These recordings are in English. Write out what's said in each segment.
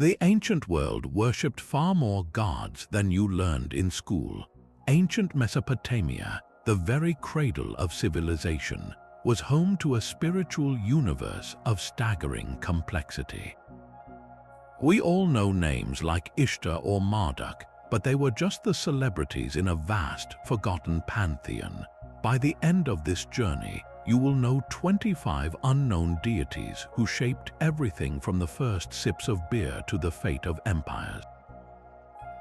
The ancient world worshipped far more gods than you learned in school. Ancient Mesopotamia, the very cradle of civilization, was home to a spiritual universe of staggering complexity. We all know names like Ishtar or Marduk, but they were just the celebrities in a vast, forgotten pantheon. By the end of this journey, you will know 25 unknown deities who shaped everything from the first sips of beer to the fate of empires.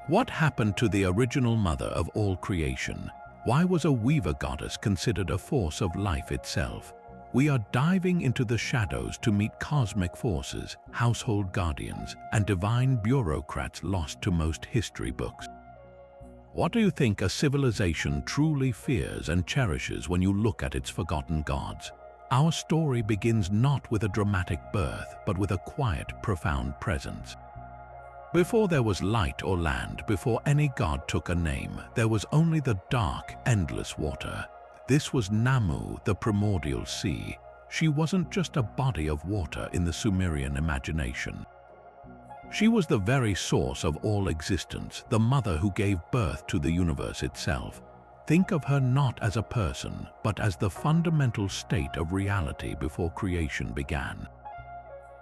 What happened to the original mother of all creation? Why was a weaver goddess considered a force of life itself? We are diving into the shadows to meet cosmic forces, household guardians, and divine bureaucrats lost to most history books. What do you think a civilization truly fears and cherishes when you look at its forgotten gods? Our story begins not with a dramatic birth, but with a quiet, profound presence. Before there was light or land, before any god took a name, there was only the dark, endless water. This was Namu, the primordial sea. She wasn't just a body of water in the Sumerian imagination. She was the very source of all existence, the mother who gave birth to the universe itself. Think of her not as a person, but as the fundamental state of reality before creation began.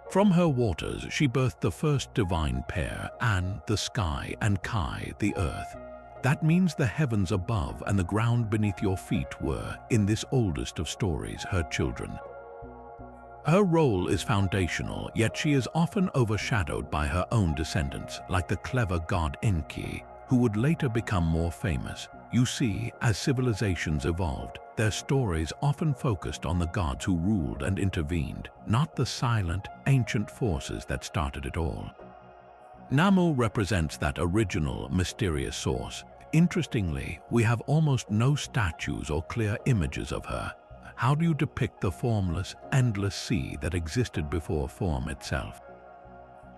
From her waters, she birthed the first divine pair, An, the sky, and Kai, the earth. That means the heavens above and the ground beneath your feet were, in this oldest of stories, her children. Her role is foundational, yet she is often overshadowed by her own descendants, like the clever god Enki, who would later become more famous. You see, as civilizations evolved, their stories often focused on the gods who ruled and intervened, not the silent, ancient forces that started it all. Namu represents that original, mysterious source. Interestingly, we have almost no statues or clear images of her. How do you depict the formless, endless sea that existed before form itself?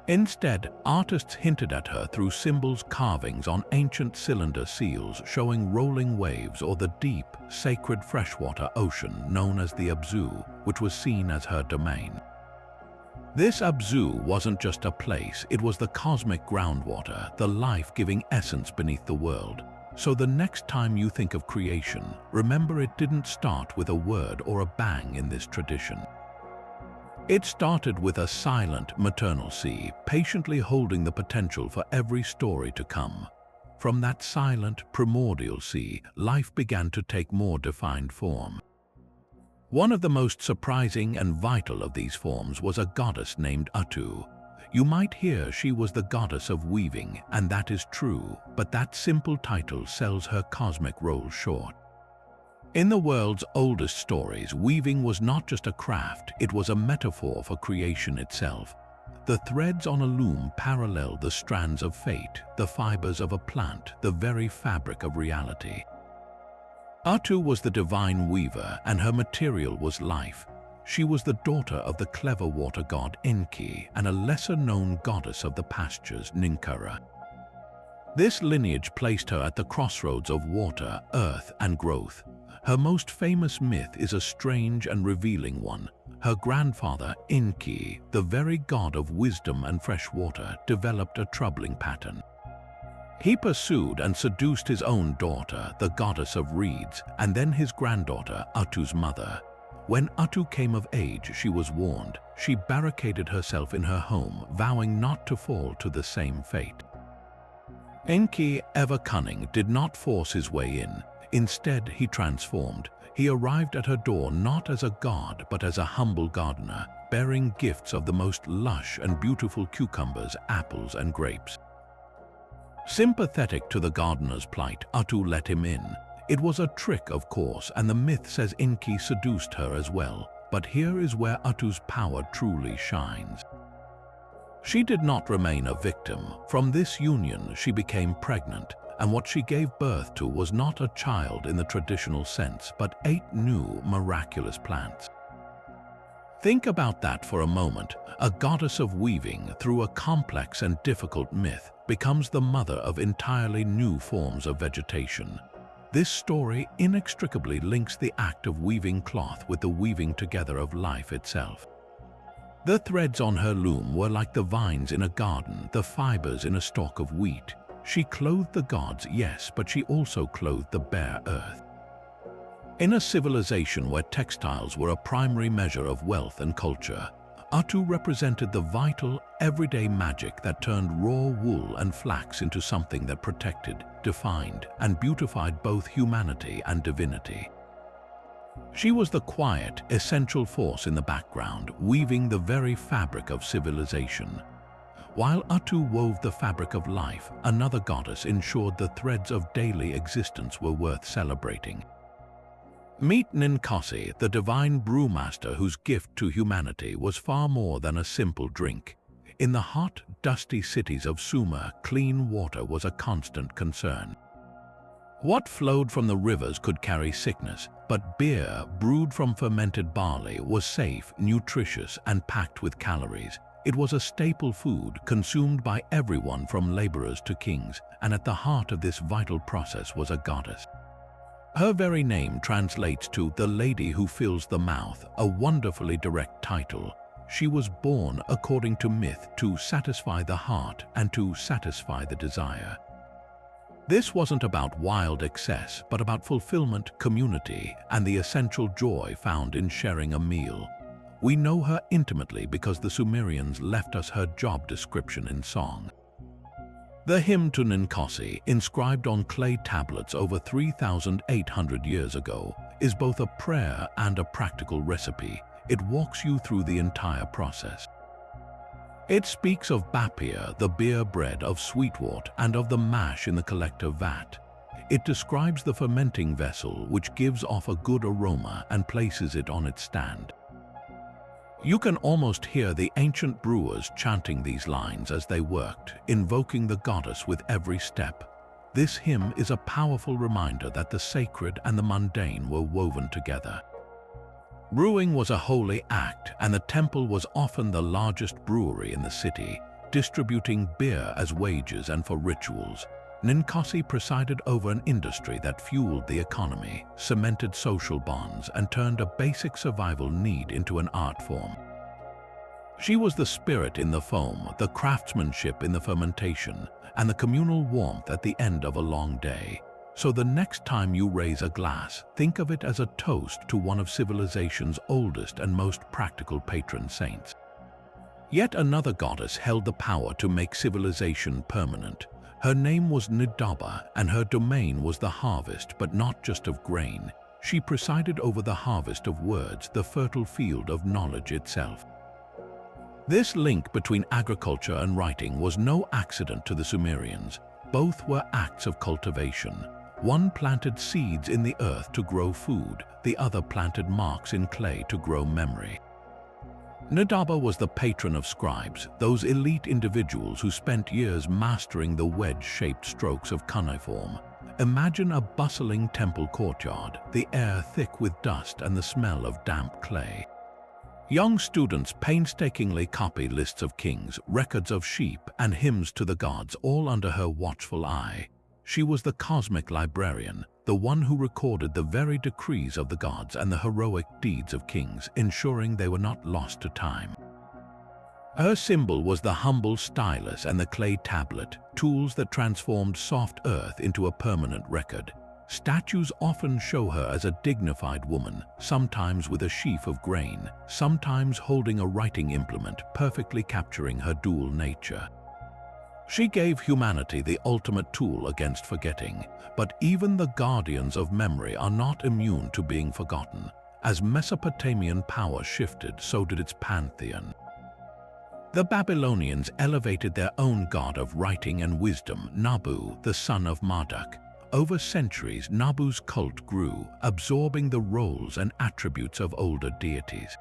Instead, artists hinted at her through symbols, carvings on ancient cylinder seals showing rolling waves or the deep, sacred freshwater ocean known as the Abzu, which was seen as her domain. This Abzu wasn't just a place, it was the cosmic groundwater, the life-giving essence beneath the world. So the next time you think of creation, remember it didn't start with a word or a bang in this tradition. It started with a silent, maternal sea, patiently holding the potential for every story to come. From that silent, primordial sea, life began to take more defined form. One of the most surprising and vital of these forms was a goddess named Atu. You might hear she was the goddess of weaving, and that is true, but that simple title sells her cosmic role short. In the world's oldest stories, weaving was not just a craft, it was a metaphor for creation itself. The threads on a loom paralleled the strands of fate, the fibers of a plant, the very fabric of reality. Atu was the divine weaver, and her material was life. She was the daughter of the clever water god Enki and a lesser-known goddess of the pastures, Ninkara. This lineage placed her at the crossroads of water, earth, and growth. Her most famous myth is a strange and revealing one. Her grandfather, Enki, the very god of wisdom and fresh water, developed a troubling pattern. He pursued and seduced his own daughter, the goddess of reeds, and then his granddaughter, Atu's mother. When Atu came of age, she was warned. She barricaded herself in her home, vowing not to fall to the same fate. Enki, ever cunning, did not force his way in. Instead, he transformed. He arrived at her door not as a god, but as a humble gardener, bearing gifts of the most lush and beautiful cucumbers, apples, and grapes. Sympathetic to the gardener's plight, Atu let him in. It was a trick, of course, and the myth says Enki seduced her as well. But here is where Atu's power truly shines. She did not remain a victim. From this union, she became pregnant, and what she gave birth to was not a child in the traditional sense, but 8 new, miraculous plants. Think about that for a moment. A goddess of weaving, through a complex and difficult myth, becomes the mother of entirely new forms of vegetation. This story inextricably links the act of weaving cloth with the weaving together of life itself. The threads on her loom were like the vines in a garden, the fibers in a stalk of wheat. She clothed the gods, yes, but she also clothed the bare earth. In a civilization where textiles were a primary measure of wealth and culture, Atu represented the vital, everyday magic that turned raw wool and flax into something that protected, defined, and beautified both humanity and divinity. She was the quiet, essential force in the background, weaving the very fabric of civilization. While Atu wove the fabric of life, another goddess ensured the threads of daily existence were worth celebrating. Meet Ninkasi, the divine brewmaster whose gift to humanity was far more than a simple drink. In the hot, dusty cities of Sumer, clean water was a constant concern. What flowed from the rivers could carry sickness, but beer brewed from fermented barley was safe, nutritious, and packed with calories. It was a staple food consumed by everyone from laborers to kings, and at the heart of this vital process was a goddess. Her very name translates to "the lady who fills the mouth," a wonderfully direct title. She was born, according to myth, to satisfy the heart and to satisfy the desire. This wasn't about wild excess, but about fulfillment, community, and the essential joy found in sharing a meal. We know her intimately because the Sumerians left us her job description in song. The hymn to Ninkasi, inscribed on clay tablets over 3,800 years ago, is both a prayer and a practical recipe. It walks you through the entire process. It speaks of bapia, the beer bread of Sweetwort, and of the mash in the collector vat. It describes the fermenting vessel, which gives off a good aroma and places it on its stand. You can almost hear the ancient brewers chanting these lines as they worked, invoking the goddess with every step. This hymn is a powerful reminder that the sacred and the mundane were woven together. Brewing was a holy act, and the temple was often the largest brewery in the city, distributing beer as wages and for rituals. Ninkasi presided over an industry that fueled the economy, cemented social bonds, and turned a basic survival need into an art form. She was the spirit in the foam, the craftsmanship in the fermentation, and the communal warmth at the end of a long day. So the next time you raise a glass, think of it as a toast to one of civilization's oldest and most practical patron saints. Yet another goddess held the power to make civilization permanent. Her name was Nidaba, and her domain was the harvest, but not just of grain. She presided over the harvest of words, the fertile field of knowledge itself. This link between agriculture and writing was no accident to the Sumerians. Both were acts of cultivation. One planted seeds in the earth to grow food, the other planted marks in clay to grow memory. Nidaba was the patron of scribes, those elite individuals who spent years mastering the wedge-shaped strokes of cuneiform. Imagine a bustling temple courtyard, the air thick with dust and the smell of damp clay. Young students painstakingly copy lists of kings, records of sheep, and hymns to the gods, all under her watchful eye. She was the cosmic librarian, the one who recorded the very decrees of the gods and the heroic deeds of kings, ensuring they were not lost to time. Her symbol was the humble stylus and the clay tablet, tools that transformed soft earth into a permanent record. Statues often show her as a dignified woman, sometimes with a sheaf of grain, sometimes holding a writing implement, perfectly capturing her dual nature. She gave humanity the ultimate tool against forgetting, but even the guardians of memory are not immune to being forgotten. As Mesopotamian power shifted, so did its pantheon. The Babylonians elevated their own god of writing and wisdom, Nabu, the son of Marduk. Over centuries, Nabu's cult grew, absorbing the roles and attributes of older deities.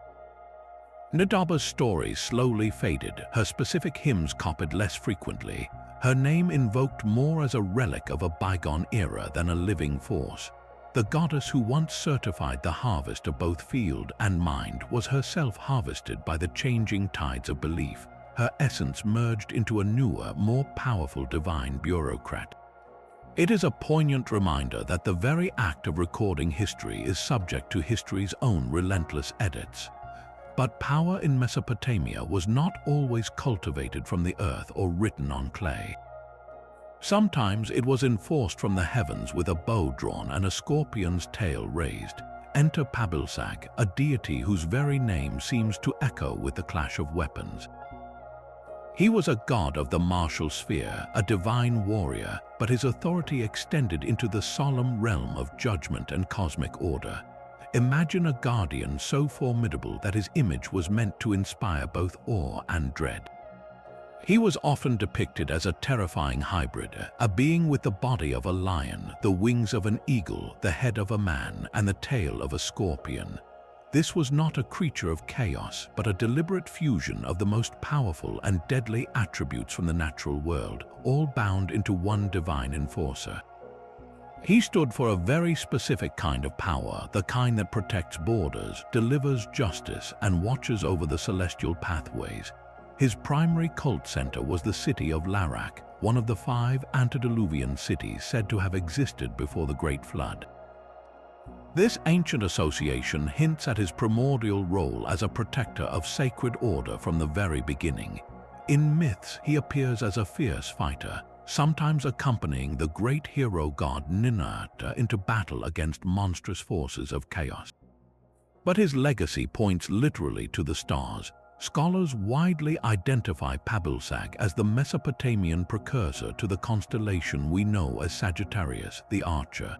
Nidaba's stories slowly faded, her specific hymns copied less frequently. Her name invoked more as a relic of a bygone era than a living force. The goddess who once certified the harvest of both field and mind was herself harvested by the changing tides of belief. Her essence merged into a newer, more powerful divine bureaucrat. It is a poignant reminder that the very act of recording history is subject to history's own relentless edits. But power in Mesopotamia was not always cultivated from the earth or written on clay. Sometimes it was enforced from the heavens with a bow drawn and a scorpion's tail raised. Enter Pabilsag, a deity whose very name seems to echo with the clash of weapons. He was a god of the martial sphere, a divine warrior, but his authority extended into the solemn realm of judgment and cosmic order. Imagine a guardian so formidable that his image was meant to inspire both awe and dread. He was often depicted as a terrifying hybrid, a being with the body of a lion, the wings of an eagle, the head of a man, and the tail of a scorpion. This was not a creature of chaos, but a deliberate fusion of the most powerful and deadly attributes from the natural world, all bound into one divine enforcer. He stood for a very specific kind of power, the kind that protects borders, delivers justice, and watches over the celestial pathways. His primary cult center was the city of Larak, one of the 5 antediluvian cities said to have existed before the Great Flood. This ancient association hints at his primordial role as a protector of sacred order from the very beginning. In myths, he appears as a fierce fighter, sometimes accompanying the great hero god Ninurta into battle against monstrous forces of chaos. But his legacy points literally to the stars. Scholars widely identify Pabilsag as the Mesopotamian precursor to the constellation we know as Sagittarius, the Archer.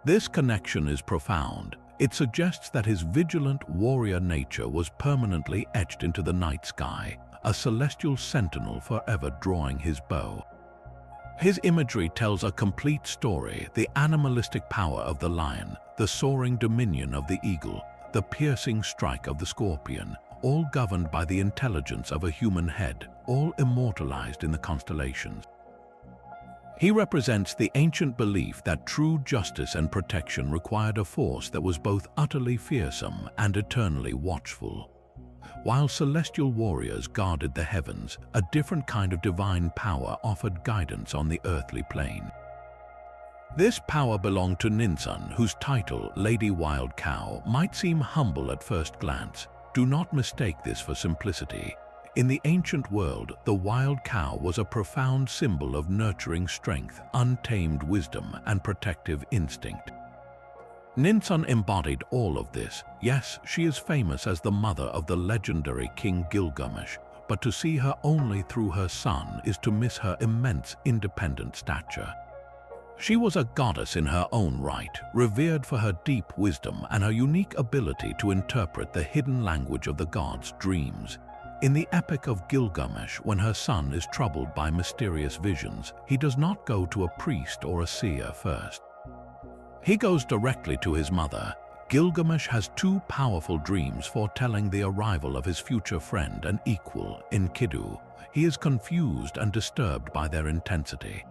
This connection is profound. It suggests that his vigilant warrior nature was permanently etched into the night sky, a celestial sentinel forever drawing his bow. His imagery tells a complete story: the animalistic power of the lion, the soaring dominion of the eagle, the piercing strike of the scorpion, all governed by the intelligence of a human head, all immortalized in the constellations. He represents the ancient belief that true justice and protection required a force that was both utterly fearsome and eternally watchful. While celestial warriors guarded the heavens, a different kind of divine power offered guidance on the earthly plane. This power belonged to Ninsun, whose title, Lady Wild Cow, might seem humble at first glance. Do not mistake this for simplicity. In the ancient world, the wild cow was a profound symbol of nurturing strength, untamed wisdom, and protective instinct. Ninsun embodied all of this. Yes, she is famous as the mother of the legendary King Gilgamesh, but to see her only through her son is to miss her immense independent stature. She was a goddess in her own right, revered for her deep wisdom and her unique ability to interpret the hidden language of the gods' dreams. In the Epic of Gilgamesh, when her son is troubled by mysterious visions, he does not go to a priest or a seer first. He goes directly to his mother. Gilgamesh has 2 powerful dreams foretelling the arrival of his future friend and equal, Enkidu. He is confused and disturbed by their intensity.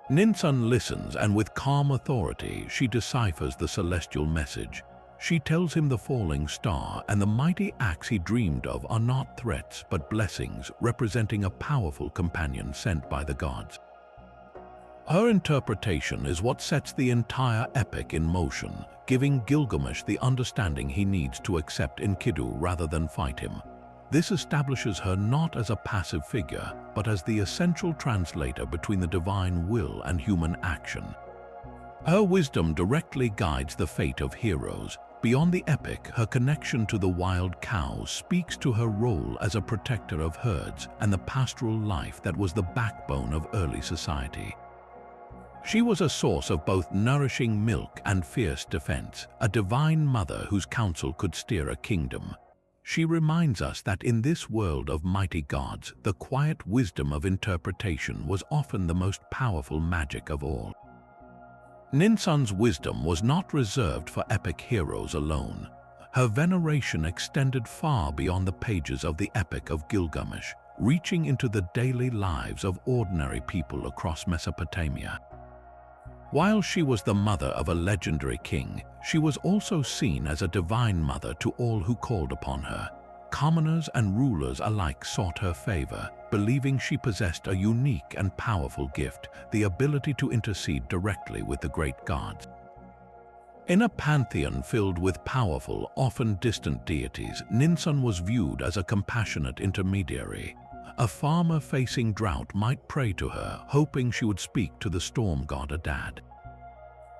Ninsun listens, and with calm authority, she deciphers the celestial message. She tells him the falling star and the mighty axe he dreamed of are not threats but blessings, representing a powerful companion sent by the gods. Her interpretation is what sets the entire epic in motion, giving Gilgamesh the understanding he needs to accept Enkidu rather than fight him. This establishes her not as a passive figure, but as the essential translator between the divine will and human action. Her wisdom directly guides the fate of heroes. Beyond the epic, her connection to the wild cow speaks to her role as a protector of herds and the pastoral life that was the backbone of early society. She was a source of both nourishing milk and fierce defense, a divine mother whose counsel could steer a kingdom. She reminds us that in this world of mighty gods, the quiet wisdom of interpretation was often the most powerful magic of all. Ninsun's wisdom was not reserved for epic heroes alone. Her veneration extended far beyond the pages of the Epic of Gilgamesh, reaching into the daily lives of ordinary people across Mesopotamia. While she was the mother of a legendary king, she was also seen as a divine mother to all who called upon her. Commoners and rulers alike sought her favor, believing she possessed a unique and powerful gift, the ability to intercede directly with the great gods. In a pantheon filled with powerful, often distant deities, Ninsun was viewed as a compassionate intermediary. A farmer facing drought might pray to her, hoping she would speak to the storm god Adad.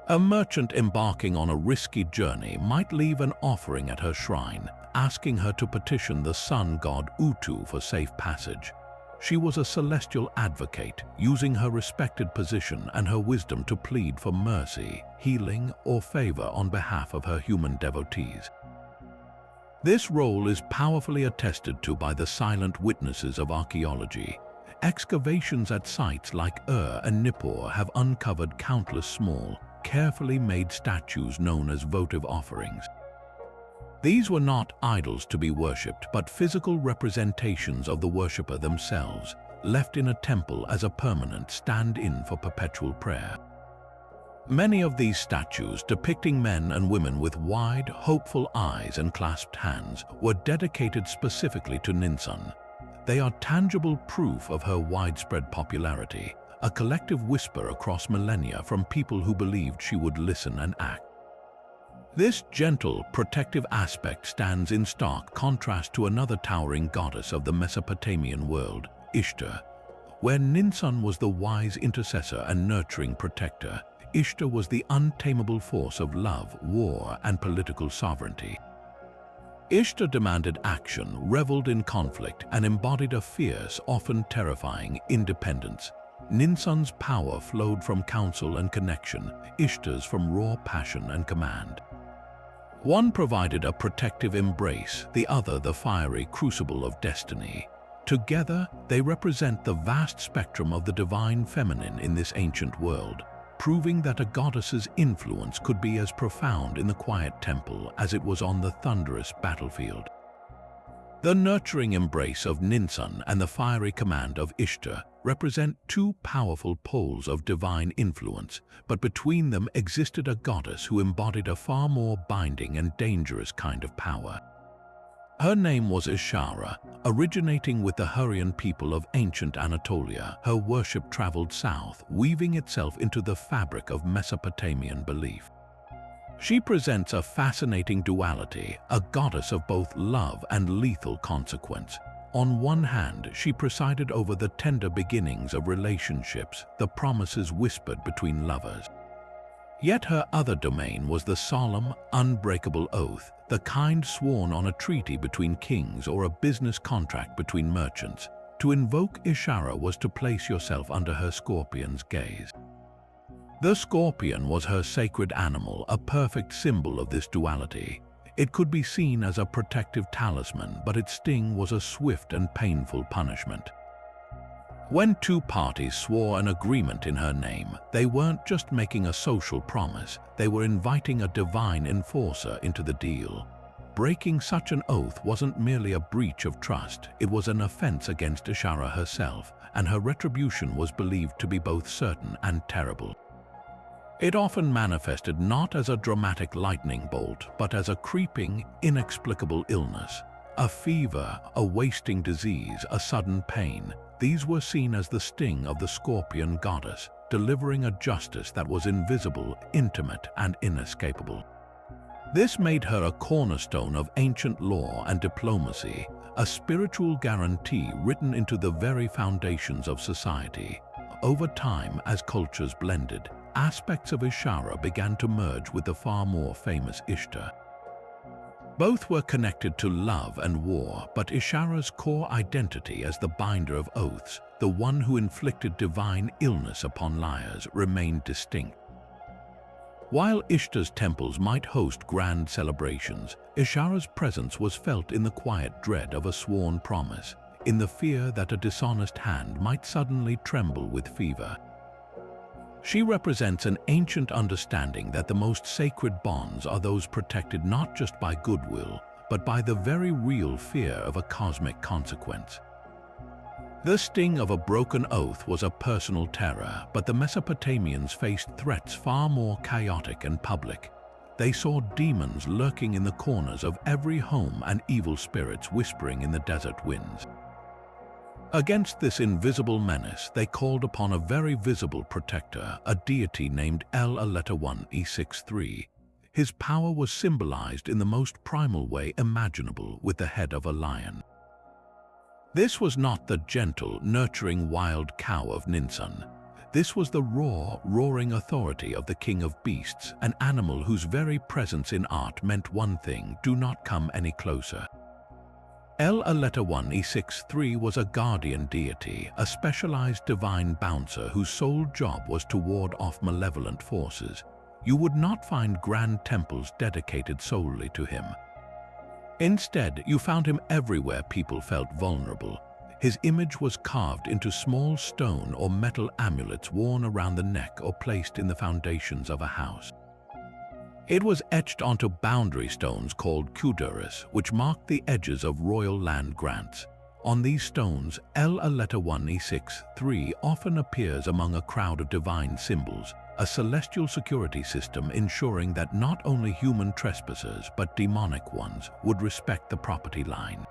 A merchant embarking on a risky journey might leave an offering at her shrine, asking her to petition the sun god Utu for safe passage. She was a celestial advocate, using her respected position and her wisdom to plead for mercy, healing, or favor on behalf of her human devotees. This role is powerfully attested to by the silent witnesses of archaeology. Excavations at sites like and Nippur have uncovered countless small, carefully made statues known as votive offerings. These were not idols to be worshipped, but physical representations of the worshipper themselves, left in a temple as a permanent stand-in for perpetual prayer. Many of these statues, depicting men and women with wide, hopeful eyes and clasped hands, were dedicated specifically to Ninsun. They are tangible proof of her widespread popularity, a collective whisper across millennia from people who believed she would listen and act. This gentle, protective aspect stands in stark contrast to another towering goddess of the Mesopotamian world, Ishtar. Where Ninsun was the wise intercessor and nurturing protector, Ishtar was the untamable force of love, war, and political sovereignty. Ishtar demanded action, reveled in conflict, and embodied a fierce, often terrifying, independence. Ninsun's power flowed from counsel and connection, Ishtar's from raw passion and command. One provided a protective embrace, the other the fiery crucible of destiny. Together, they represent the vast spectrum of the divine feminine in this ancient world, proving that a goddess's influence could be as profound in the quiet temple as it was on the thunderous battlefield. The nurturing embrace of Ninsun and the fiery command of Ishtar represent two powerful poles of divine influence, but between them existed a goddess who embodied a far more binding and dangerous kind of power. Her name was Ishara. Originating with the Hurrian people of ancient Anatolia, her worship traveled south, weaving itself into the fabric of Mesopotamian belief. She presents a fascinating duality, a goddess of both love and lethal consequence. On one hand, she presided over the tender beginnings of relationships, the promises whispered between lovers. Yet her other domain was the solemn, unbreakable oath, the kind sworn on a treaty between kings or a business contract between merchants. To invoke Ishara was to place yourself under her scorpion's gaze. The scorpion was her sacred animal, a perfect symbol of this duality. It could be seen as a protective talisman, but its sting was a swift and painful punishment. When two parties swore an agreement in her name, they weren't just making a social promise, they were inviting a divine enforcer into the deal. Breaking such an oath wasn't merely a breach of trust, it was an offense against Ishara herself, and her retribution was believed to be both certain and terrible. It often manifested not as a dramatic lightning bolt, but as a creeping, inexplicable illness. A fever, a wasting disease, a sudden pain. These were seen as the sting of the scorpion goddess, delivering a justice that was invisible, intimate, and inescapable. This made her a cornerstone of ancient law and diplomacy, a spiritual guarantee written into the very foundations of society. Over time, as cultures blended, aspects of Ishara began to merge with the far more famous Ishtar. Both were connected to love and war, but Ishara's core identity as the binder of oaths, the one who inflicted divine illness upon liars, remained distinct. While Ishtar's temples might host grand celebrations, Ishara's presence was felt in the quiet dread of a sworn promise, in the fear that a dishonest hand might suddenly tremble with fever. She represents an ancient understanding that the most sacred bonds are those protected not just by goodwill, but by the very real fear of a cosmic consequence. The sting of a broken oath was a personal terror, but the Mesopotamians faced threats far more chaotic and public. They saw demons lurking in the corners of every home and evil spirits whispering in the desert winds. Against this invisible menace, they called upon a very visible protector, a deity named El-1E63. His power was symbolized in the most primal way imaginable with the head of a lion. This was not the gentle, nurturing wild cow of Ninsun. This was the raw, roaring authority of the king of beasts, an animal whose very presence in art meant one thing: do not come any closer. El-1E63 was a guardian deity, a specialized divine bouncer whose sole job was to ward off malevolent forces. You would not find grand temples dedicated solely to him. Instead, you found him everywhere people felt vulnerable. His image was carved into small stone or metal amulets worn around the neck or placed in the foundations of a house. It was etched onto boundary stones called kuduras, which marked the edges of royal land grants. On these stones, El-1E63 often appears among a crowd of divine symbols, a celestial security system ensuring that not only human trespassers but demonic ones would respect the property line.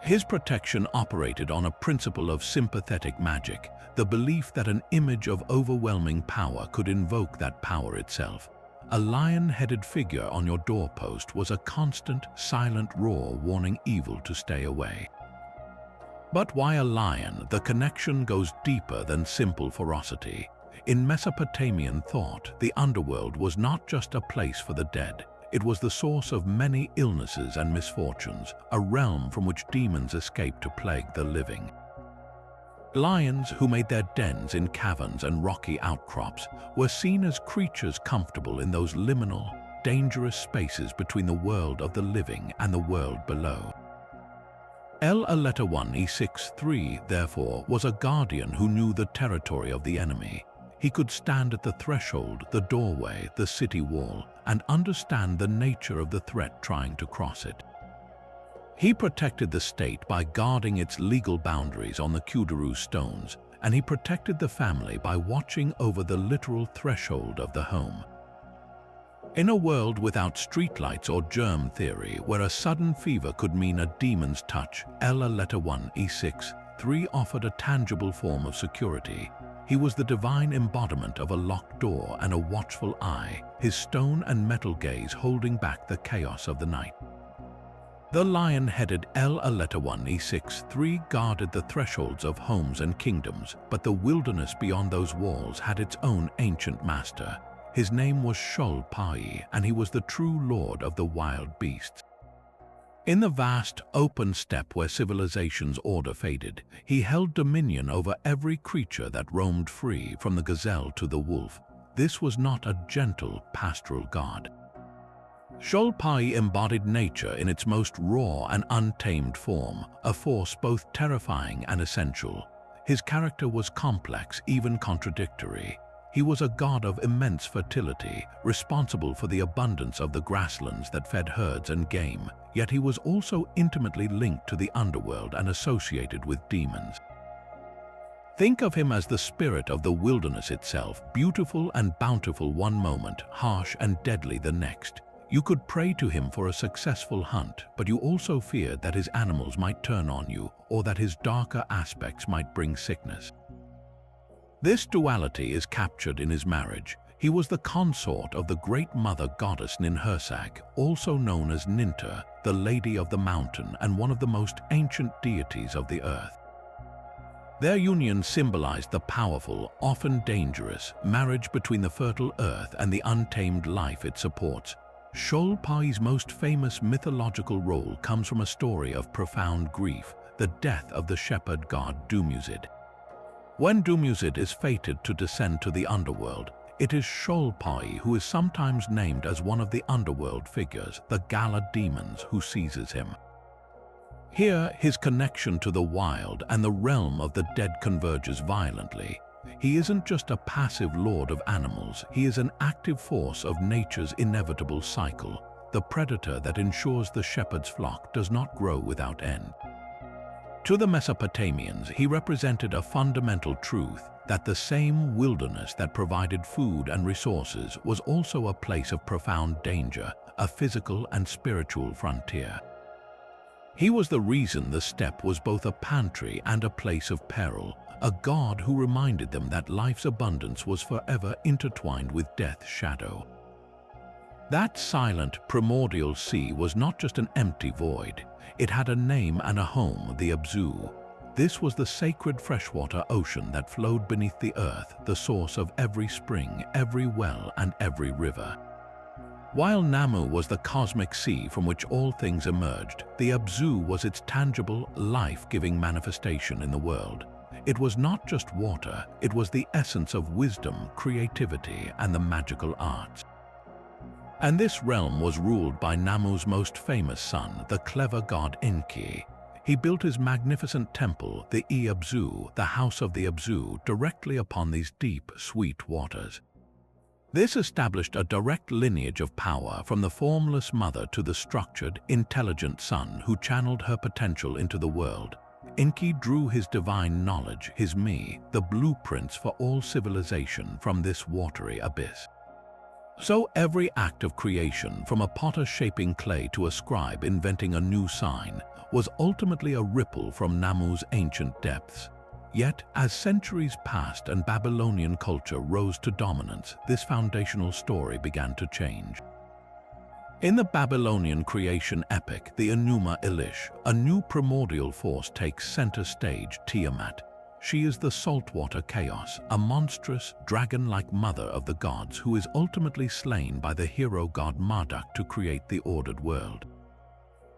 His protection operated on a principle of sympathetic magic, the belief that an image of overwhelming power could invoke that power itself. A lion-headed figure on your doorpost was a constant, silent roar warning evil to stay away. But why a lion? The connection goes deeper than simple ferocity. In Mesopotamian thought, the underworld was not just a place for the dead. It was the source of many illnesses and misfortunes, a realm from which demons escaped to plague the living. Lions, who made their dens in caverns and rocky outcrops, were seen as creatures comfortable in those liminal, dangerous spaces between the world of the living and the world below. El-1E63, therefore, was a guardian who knew the territory of the enemy. He could stand at the threshold, the doorway, the city wall, and understand the nature of the threat trying to cross it. He protected the state by guarding its legal boundaries on the kuduru stones, and he protected the family by watching over the literal threshold of the home. In a world without streetlights or germ theory, where a sudden fever could mean a demon's touch, El-1E63 offered a tangible form of security. He was the divine embodiment of a locked door and a watchful eye, his stone and metal gaze holding back the chaos of the night. The lion-headed El-1E63 guarded the thresholds of homes and kingdoms, but the wilderness beyond those walls had its own ancient master. His name was Sholpai, and he was the true lord of the wild beasts. In the vast, open steppe where civilization's order faded, he held dominion over every creature that roamed free, from the gazelle to the wolf. This was not a gentle, pastoral god. Sholpai embodied nature in its most raw and untamed form, a force both terrifying and essential. His character was complex, even contradictory. He was a god of immense fertility, responsible for the abundance of the grasslands that fed herds and game, yet he was also intimately linked to the underworld and associated with demons. Think of him as the spirit of the wilderness itself, beautiful and bountiful one moment, harsh and deadly the next. You could pray to him for a successful hunt, but you also feared that his animals might turn on you or that his darker aspects might bring sickness. This duality is captured in his marriage. He was the consort of the great mother goddess Ninhursag, also known as Nintur, the Lady of the Mountain and one of the most ancient deities of the earth. Their union symbolized the powerful, often dangerous, marriage between the fertile earth and the untamed life it supports. Sholpai's most famous mythological role comes from a story of profound grief, the death of the shepherd god Dumuzid. When Dumuzid is fated to descend to the underworld, it is Sholpai who is sometimes named as one of the underworld figures, the Gala demons, who seizes him. Here, his connection to the wild and the realm of the dead converges violently. He isn't just a passive lord of animals, he is an active force of nature's inevitable cycle, the predator that ensures the shepherd's flock does not grow without end. To the Mesopotamians, he represented a fundamental truth that the same wilderness that provided food and resources was also a place of profound danger, a physical and spiritual frontier. He was the reason the steppe was both a pantry and a place of peril, a god who reminded them that life's abundance was forever intertwined with death's shadow. That silent, primordial sea was not just an empty void. It had a name and a home, the Abzu. This was the sacred freshwater ocean that flowed beneath the earth, the source of every spring, every well, and every river. While Namu was the cosmic sea from which all things emerged, the Abzu was its tangible, life-giving manifestation in the world. It was not just water, it was the essence of wisdom, creativity, and the magical arts. And this realm was ruled by Namu's most famous son, the clever god Enki. He built his magnificent temple, the Abzu, the House of the Abzu, directly upon these deep, sweet waters. This established a direct lineage of power from the formless mother to the structured, intelligent son who channeled her potential into the world. Enki drew his divine knowledge, his me, the blueprints for all civilization from this watery abyss. So every act of creation, from a potter shaping clay to a scribe inventing a new sign, was ultimately a ripple from Namu's ancient depths. Yet, as centuries passed and Babylonian culture rose to dominance, this foundational story began to change. In the Babylonian creation epic, the Enuma Elish, a new primordial force takes center stage, Tiamat. She is the saltwater chaos, a monstrous, dragon-like mother of the gods who is ultimately slain by the hero god Marduk to create the ordered world.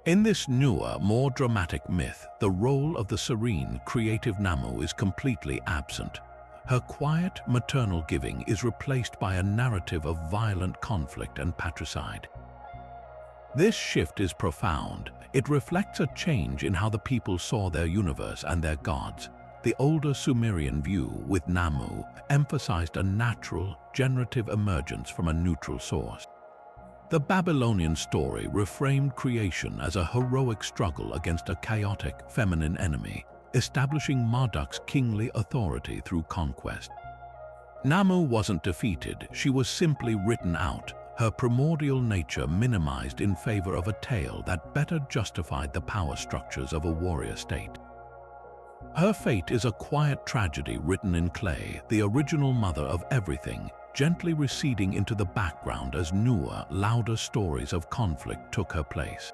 In this newer, more dramatic myth, the role of the serene, creative Namu is completely absent. Her quiet, maternal giving is replaced by a narrative of violent conflict and patricide. This shift is profound. It reflects a change in how the people saw their universe and their gods. The older Sumerian view, with Namu, emphasized a natural, generative emergence from a neutral source. The Babylonian story reframed creation as a heroic struggle against a chaotic, feminine enemy, establishing Marduk's kingly authority through conquest. Namu wasn't defeated, she was simply written out, her primordial nature minimized in favor of a tale that better justified the power structures of a warrior state. Her fate is a quiet tragedy written in clay, the original mother of everything, gently receding into the background as newer, louder stories of conflict took her place.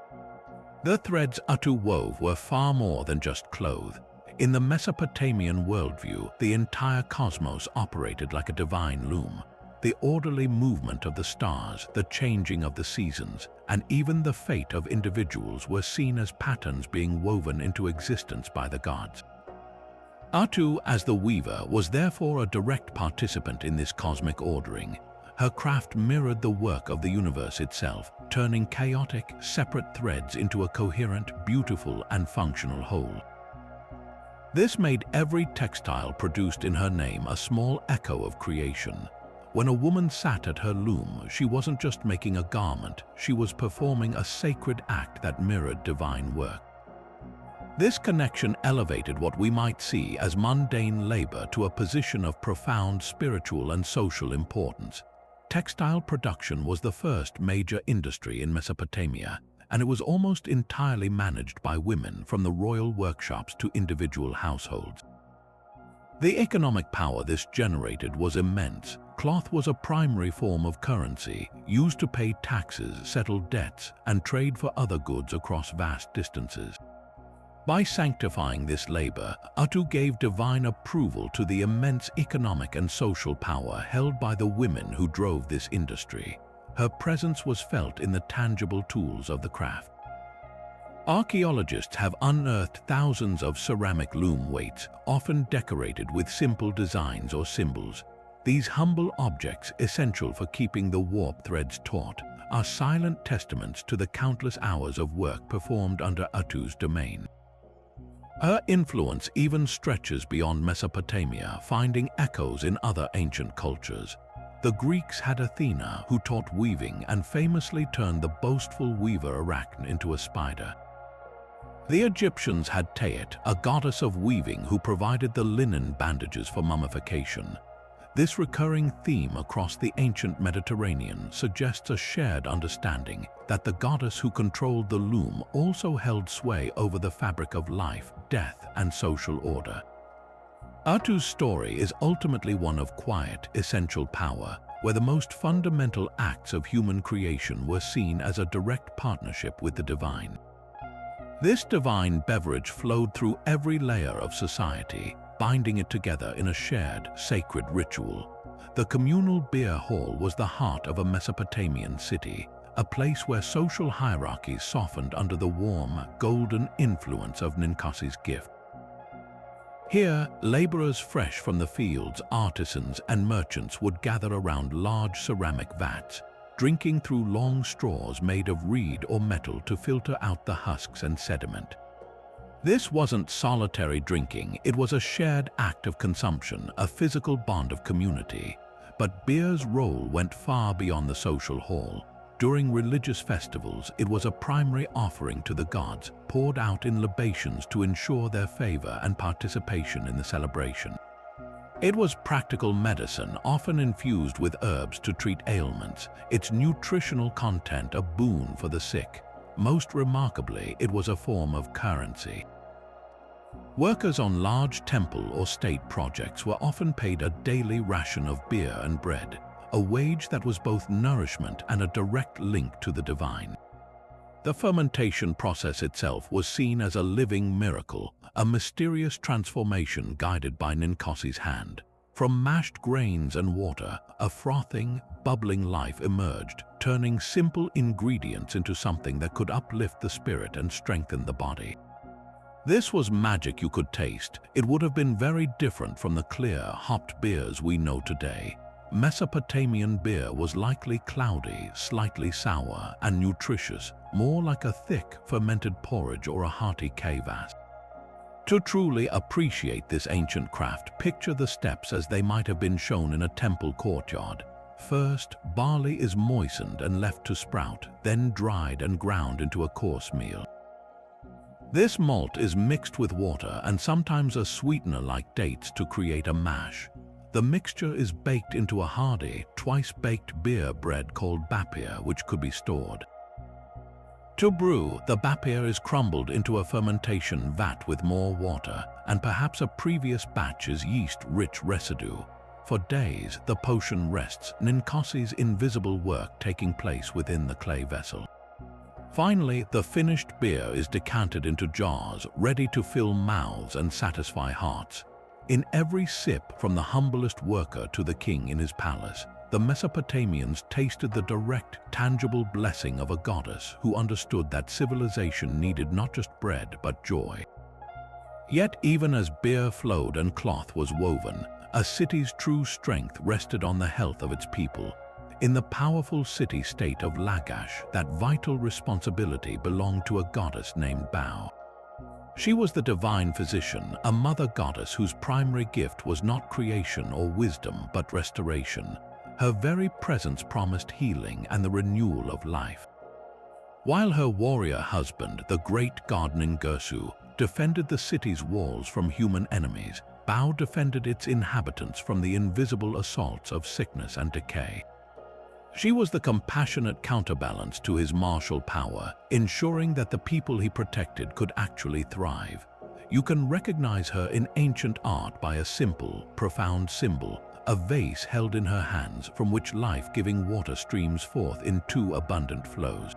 The threads Atu wove were far more than just cloth. In the Mesopotamian worldview, the entire cosmos operated like a divine loom. The orderly movement of the stars, the changing of the seasons, and even the fate of individuals were seen as patterns being woven into existence by the gods. Atu, as the weaver, was therefore a direct participant in this cosmic ordering. Her craft mirrored the work of the universe itself, turning chaotic, separate threads into a coherent, beautiful, and functional whole. This made every textile produced in her name a small echo of creation. When a woman sat at her loom, she wasn't just making a garment, she was performing a sacred act that mirrored divine work. This connection elevated what we might see as mundane labor to a position of profound spiritual and social importance. Textile production was the first major industry in Mesopotamia, and it was almost entirely managed by women, from the royal workshops to individual households. The economic power this generated was immense. Cloth was a primary form of currency, used to pay taxes, settle debts, and trade for other goods across vast distances. By sanctifying this labor, Atu gave divine approval to the immense economic and social power held by the women who drove this industry. Her presence was felt in the tangible tools of the craft. Archaeologists have unearthed thousands of ceramic loom weights, often decorated with simple designs or symbols. These humble objects, essential for keeping the warp threads taut, are silent testaments to the countless hours of work performed under Atu's domain. Her influence even stretches beyond Mesopotamia, finding echoes in other ancient cultures. The Greeks had Athena, who taught weaving and famously turned the boastful weaver Arachne into a spider. The Egyptians had Tait, a goddess of weaving who provided the linen bandages for mummification. This recurring theme across the ancient Mediterranean suggests a shared understanding that the goddess who controlled the loom also held sway over the fabric of life, death, and social order. Atu's story is ultimately one of quiet, essential power, where the most fundamental acts of human creation were seen as a direct partnership with the divine. This divine beverage flowed through every layer of society, binding it together in a shared, sacred ritual. The communal beer hall was the heart of a Mesopotamian city, a place where social hierarchies softened under the warm, golden influence of Ninkasi's gift. Here, laborers fresh from the fields, artisans, and merchants would gather around large ceramic vats, drinking through long straws made of reed or metal to filter out the husks and sediment. This wasn't solitary drinking, it was a shared act of consumption, a physical bond of community. But beer's role went far beyond the social hall. During religious festivals, it was a primary offering to the gods, poured out in libations to ensure their favor and participation in the celebration. It was practical medicine, often infused with herbs to treat ailments, its nutritional content a boon for the sick. Most remarkably, it was a form of currency. Workers on large temple or state projects were often paid a daily ration of beer and bread, a wage that was both nourishment and a direct link to the divine. The fermentation process itself was seen as a living miracle, a mysterious transformation guided by Ninkasi's hand. From mashed grains and water, a frothing, bubbling life emerged, turning simple ingredients into something that could uplift the spirit and strengthen the body. This was magic you could taste. It would have been very different from the clear, hopped beers we know today. Mesopotamian beer was likely cloudy, slightly sour, and nutritious, more like a thick, fermented porridge or a hearty kvass. To truly appreciate this ancient craft, picture the steps as they might have been shown in a temple courtyard. First, barley is moistened and left to sprout, then dried and ground into a coarse meal. This malt is mixed with water and sometimes a sweetener like dates to create a mash. The mixture is baked into a hardy, twice-baked beer bread called bapir, which could be stored. To brew, the bapir is crumbled into a fermentation vat with more water and perhaps a previous batch's yeast-rich residue. For days, the potion rests, Ninkasi's invisible work taking place within the clay vessel. Finally, the finished beer is decanted into jars, ready to fill mouths and satisfy hearts. In every sip, from the humblest worker to the king in his palace, the Mesopotamians tasted the direct, tangible blessing of a goddess who understood that civilization needed not just bread but joy. Yet even as beer flowed and cloth was woven, a city's true strength rested on the health of its people. In the powerful city-state of Lagash, that vital responsibility belonged to a goddess named Bau. She was the divine physician, a mother goddess whose primary gift was not creation or wisdom but restoration. Her very presence promised healing and the renewal of life. While her warrior husband, the great god Ningersu, defended the city's walls from human enemies, Bau defended its inhabitants from the invisible assaults of sickness and decay. She was the compassionate counterbalance to his martial power, ensuring that the people he protected could actually thrive. You can recognize her in ancient art by a simple, profound symbol, a vase held in her hands from which life-giving water streams forth in two abundant flows.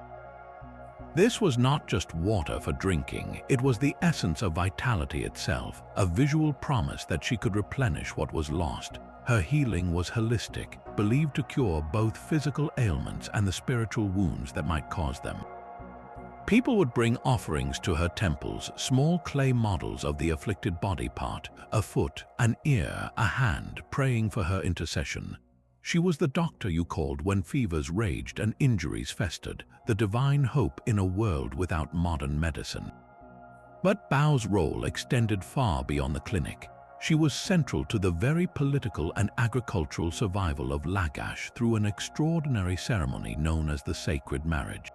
This was not just water for drinking, it was the essence of vitality itself, a visual promise that she could replenish what was lost. Her healing was holistic, believed to cure both physical ailments and the spiritual wounds that might cause them. People would bring offerings to her temples, small clay models of the afflicted body part, a foot, an ear, a hand, praying for her intercession. She was the doctor you called when fevers raged and injuries festered, the divine hope in a world without modern medicine. But Bau's role extended far beyond the clinic. She was central to the very political and agricultural survival of Lagash through an extraordinary ceremony known as the sacred marriage.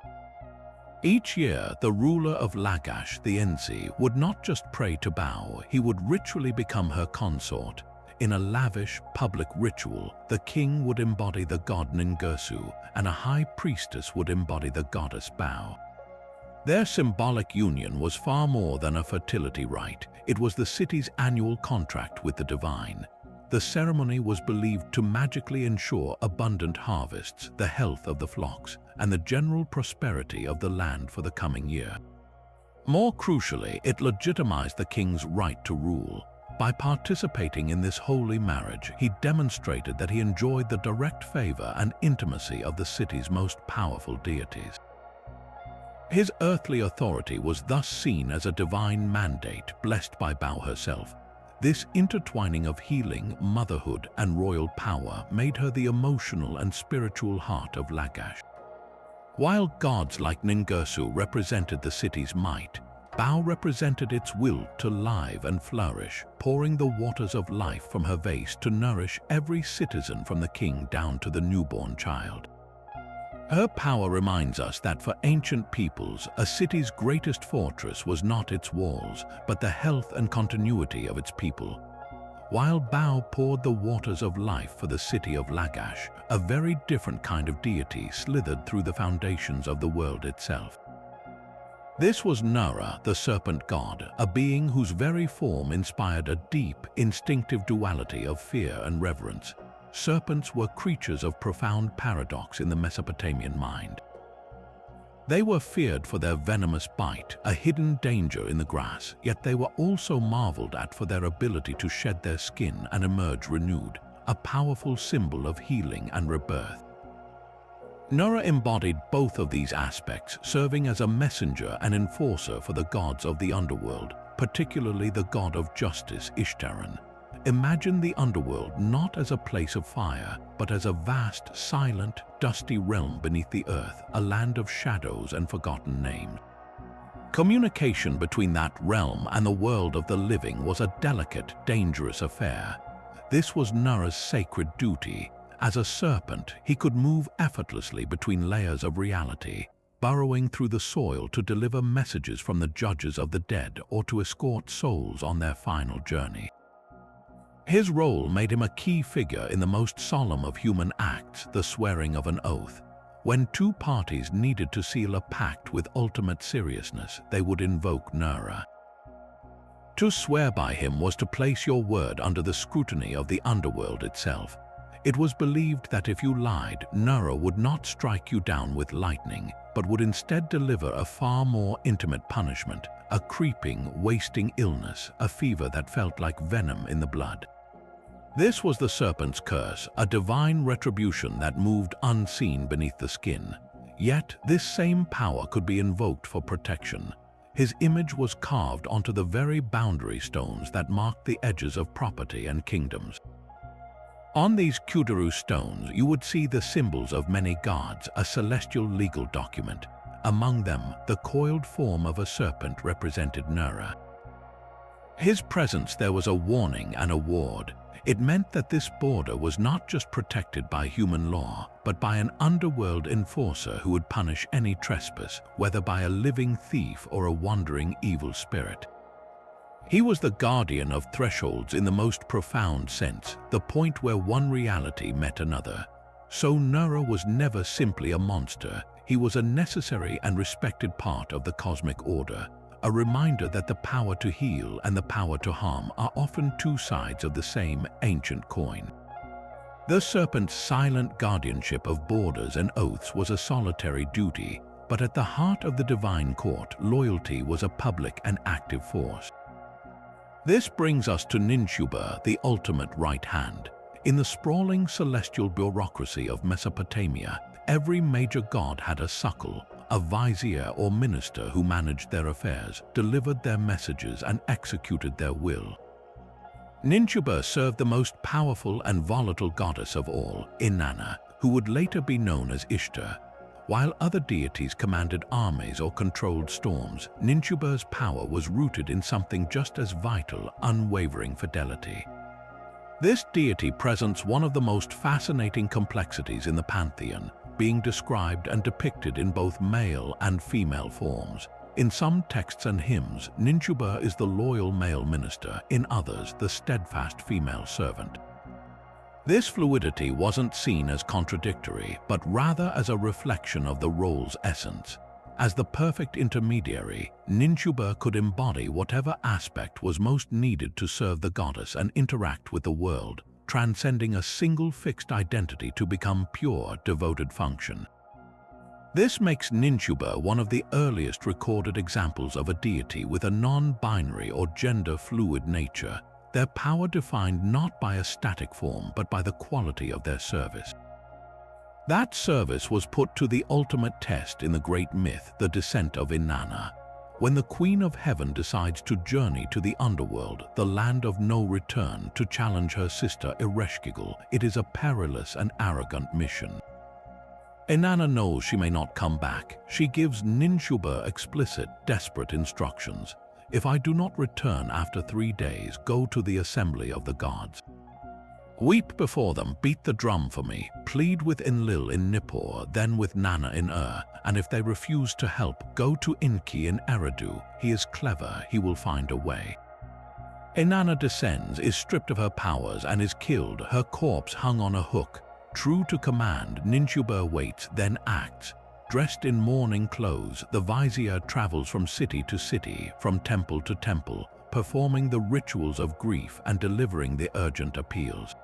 Each year, the ruler of Lagash, the Ensi, would not just pray to Bau, he would ritually become her consort. In a lavish, public ritual, the king would embody the god Ningersu, and a high priestess would embody the goddess Bau. Their symbolic union was far more than a fertility rite. It was the city's annual contract with the divine. The ceremony was believed to magically ensure abundant harvests, the health of the flocks, and the general prosperity of the land for the coming year. More crucially, it legitimized the king's right to rule. By participating in this holy marriage, he demonstrated that he enjoyed the direct favor and intimacy of the city's most powerful deities. His earthly authority was thus seen as a divine mandate blessed by Bao herself. This intertwining of healing, motherhood, and royal power made her the emotional and spiritual heart of Lagash. While gods like Ningirsu represented the city's might, Bao represented its will to live and flourish, pouring the waters of life from her vase to nourish every citizen from the king down to the newborn child. Her power reminds us that for ancient peoples, a city's greatest fortress was not its walls, but the health and continuity of its people. While Bao poured the waters of life for the city of Lagash, a very different kind of deity slithered through the foundations of the world itself. This was Nura, the serpent god, a being whose very form inspired a deep, instinctive duality of fear and reverence. Serpents were creatures of profound paradox in the Mesopotamian mind. They were feared for their venomous bite, a hidden danger in the grass, yet they were also marveled at for their ability to shed their skin and emerge renewed, a powerful symbol of healing and rebirth. Nura embodied both of these aspects, serving as a messenger and enforcer for the gods of the underworld, particularly the god of justice, Ishtaran. Imagine the underworld not as a place of fire, but as a vast, silent, dusty realm beneath the earth, a land of shadows and forgotten names. Communication between that realm and the world of the living was a delicate, dangerous affair. This was Nura's sacred duty. As a serpent, he could move effortlessly between layers of reality, burrowing through the soil to deliver messages from the judges of the dead or to escort souls on their final journey. His role made him a key figure in the most solemn of human acts, the swearing of an oath. When two parties needed to seal a pact with ultimate seriousness, they would invoke Nura. To swear by him was to place your word under the scrutiny of the underworld itself. It was believed that if you lied, Nura would not strike you down with lightning, but would instead deliver a far more intimate punishment, a creeping, wasting illness, a fever that felt like venom in the blood. This was the serpent's curse, a divine retribution that moved unseen beneath the skin. Yet, this same power could be invoked for protection. His image was carved onto the very boundary stones that marked the edges of property and kingdoms. On these Kudaru stones, you would see the symbols of many gods, a celestial legal document. Among them, the coiled form of a serpent represented Nura. His presence there was a warning and a ward. It meant that this border was not just protected by human law, but by an underworld enforcer who would punish any trespass, whether by a living thief or a wandering evil spirit. He was the guardian of thresholds in the most profound sense, the point where one reality met another. So Nura was never simply a monster. He was a necessary and respected part of the cosmic order, a reminder that the power to heal and the power to harm are often two sides of the same ancient coin. The serpent's silent guardianship of borders and oaths was a solitary duty, but at the heart of the divine court, loyalty was a public and active force. This brings us to Ninshubur, the ultimate right hand. In the sprawling celestial bureaucracy of Mesopotamia, every major god had a suckle, a vizier or minister who managed their affairs, delivered their messages, and executed their will. Ninshubur served the most powerful and volatile goddess of all, Inanna, who would later be known as Ishtar. While other deities commanded armies or controlled storms, Ninshubur's power was rooted in something just as vital, unwavering fidelity. This deity presents one of the most fascinating complexities in the pantheon, being described and depicted in both male and female forms. In some texts and hymns, Ninshubur is the loyal male minister, in others, the steadfast female servant. This fluidity wasn't seen as contradictory, but rather as a reflection of the role's essence. As the perfect intermediary, Ninshubur could embody whatever aspect was most needed to serve the goddess and interact with the world, transcending a single fixed identity to become pure, devoted function. This makes Ninchuba one of the earliest recorded examples of a deity with a non-binary or gender-fluid nature, their power defined not by a static form but by the quality of their service. That service was put to the ultimate test in the great myth, the descent of Inanna. When the Queen of Heaven decides to journey to the underworld, the land of no return, to challenge her sister Ereshkigal, it is a perilous and arrogant mission. Inanna knows she may not come back. She gives Ninchuba explicit, desperate instructions. If I do not return after 3 days, go to the assembly of the gods. Weep before them, beat the drum for me, plead with Enlil in Nippur, then with Nanna in and if they refuse to help, go to Enki in Eridu. He is clever, he will find a way. Inanna descends, is stripped of her powers, and is killed, her corpse hung on a hook. True to command, Ninchuba waits, then acts. Dressed in mourning clothes, the vizier travels from city to city, from temple to temple, performing the rituals of grief and delivering the urgent appeals.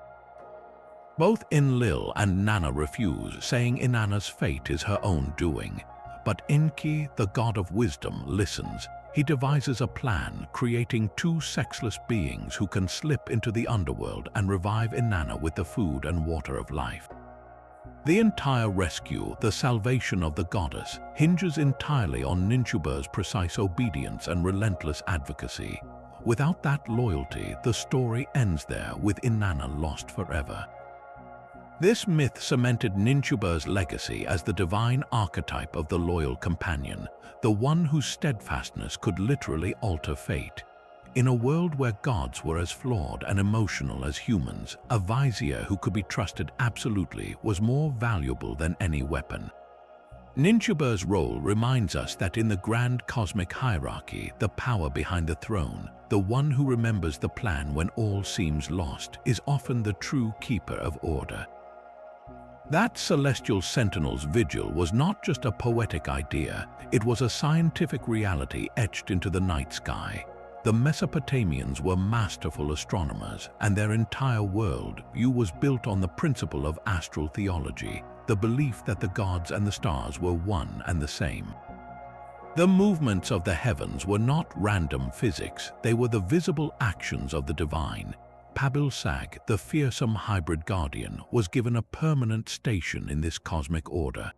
Both Enlil and Nanna refuse, saying Inanna's fate is her own doing. But Enki, the god of wisdom, listens. He devises a plan, creating 2 sexless beings who can slip into the underworld and revive Inanna with the food and water of life. The entire rescue, the salvation of the goddess, hinges entirely on Ninchuba's precise obedience and relentless advocacy. Without that loyalty, the story ends there, with Inanna lost forever. This myth cemented Ninchuba's legacy as the divine archetype of the loyal companion, the one whose steadfastness could literally alter fate. In a world where gods were as flawed and emotional as humans, a vizier who could be trusted absolutely was more valuable than any weapon. Ninchuba's role reminds us that in the grand cosmic hierarchy, the power behind the throne, the one who remembers the plan when all seems lost, is often the true keeper of order. That celestial sentinel's vigil was not just a poetic idea, it was a scientific reality etched into the night sky. The Mesopotamians were masterful astronomers, and their entire worldview was built on the principle of astral theology, the belief that the gods and the stars were one and the same. The movements of the heavens were not random physics, they were the visible actions of the divine. Pabilsag, the fearsome hybrid guardian, was given a permanent station in this cosmic order.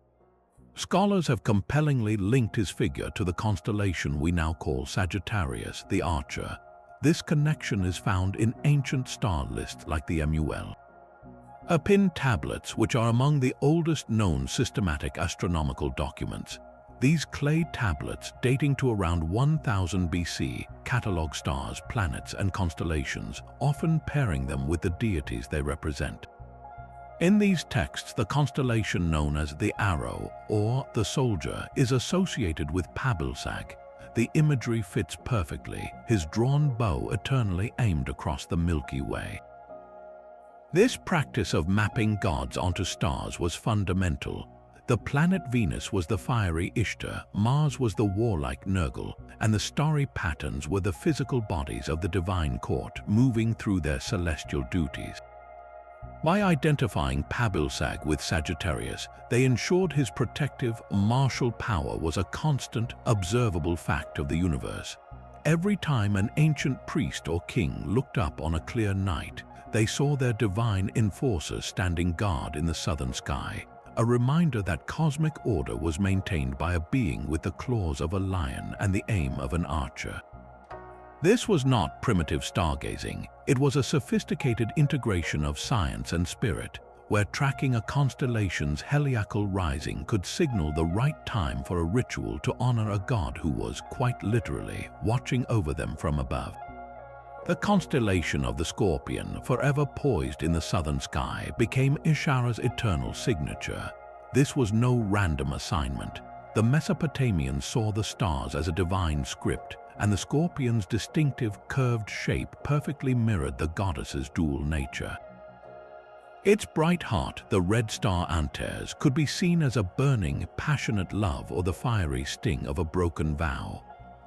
Scholars have compellingly linked his figure to the constellation we now call Sagittarius, the Archer. This connection is found in ancient star lists like the Mul. Apin tablets, which are among the oldest known systematic astronomical documents. These clay tablets, dating to around 1000 BC, catalogue stars, planets, and constellations, often pairing them with the deities they represent. In these texts, the constellation known as the Arrow, or the Soldier, is associated with Pabilsag. The imagery fits perfectly, his drawn bow eternally aimed across the Milky Way. This practice of mapping gods onto stars was fundamental. The planet Venus was the fiery Ishtar, Mars was the warlike Nergal, and the starry patterns were the physical bodies of the divine court moving through their celestial duties. By identifying Pabilsag with Sagittarius, they ensured his protective, martial power was a constant, observable fact of the universe. Every time an ancient priest or king looked up on a clear night, they saw their divine enforcer standing guard in the southern sky, a reminder that cosmic order was maintained by a being with the claws of a lion and the aim of an archer. This was not primitive stargazing, it was a sophisticated integration of science and spirit, where tracking a constellation's heliacal rising could signal the right time for a ritual to honor a god who was, quite literally, watching over them from above. The constellation of the Scorpion, forever poised in the southern sky, became Ishara's eternal signature. This was no random assignment. The Mesopotamians saw the stars as a divine script, and the Scorpion's distinctive curved shape perfectly mirrored the goddess's dual nature. Its bright heart, the red star Antares, could be seen as a burning, passionate love or the fiery sting of a broken vow.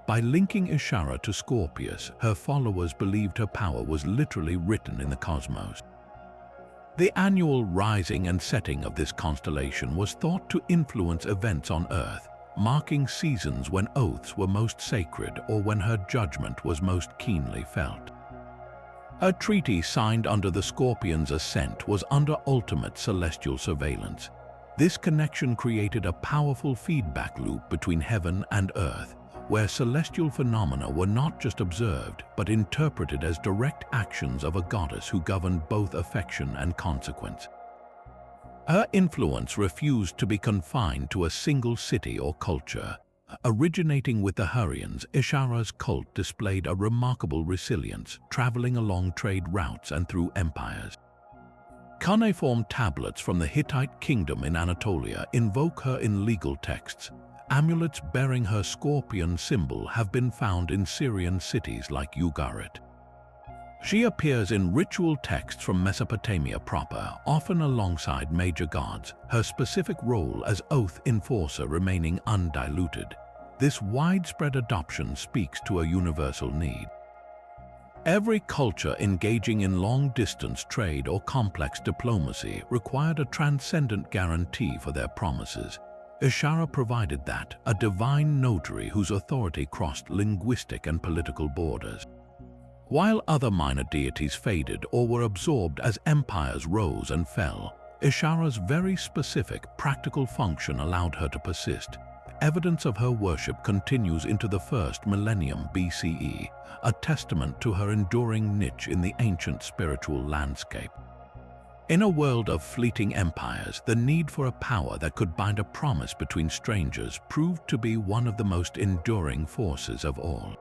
By linking Ishara to Scorpius, her followers believed her power was literally written in the cosmos. The annual rising and setting of this constellation was thought to influence events on Earth, marking seasons when oaths were most sacred or when her judgment was most keenly felt. A treaty signed under the Scorpion's ascent was under ultimate celestial surveillance. This connection created a powerful feedback loop between heaven and earth, where celestial phenomena were not just observed but interpreted as direct actions of a goddess who governed both affection and consequence. Her influence refused to be confined to a single city or culture. Originating with the Hurrians, Ishara's cult displayed a remarkable resilience, traveling along trade routes and through empires. Cuneiform tablets from the Hittite kingdom in Anatolia invoke her in legal texts. Amulets bearing her scorpion symbol have been found in Syrian cities like Ugarit. She appears in ritual texts from Mesopotamia proper, often alongside major gods, her specific role as oath enforcer remaining undiluted. This widespread adoption speaks to a universal need. Every culture engaging in long-distance trade or complex diplomacy required a transcendent guarantee for their promises. Ishara provided that, a divine notary whose authority crossed linguistic and political borders. While other minor deities faded or were absorbed as empires rose and fell, Ishara's very specific, practical function allowed her to persist. Evidence of her worship continues into the first millennium BCE, a testament to her enduring niche in the ancient spiritual landscape. In a world of fleeting empires, the need for a power that could bind a promise between strangers proved to be one of the most enduring forces of all.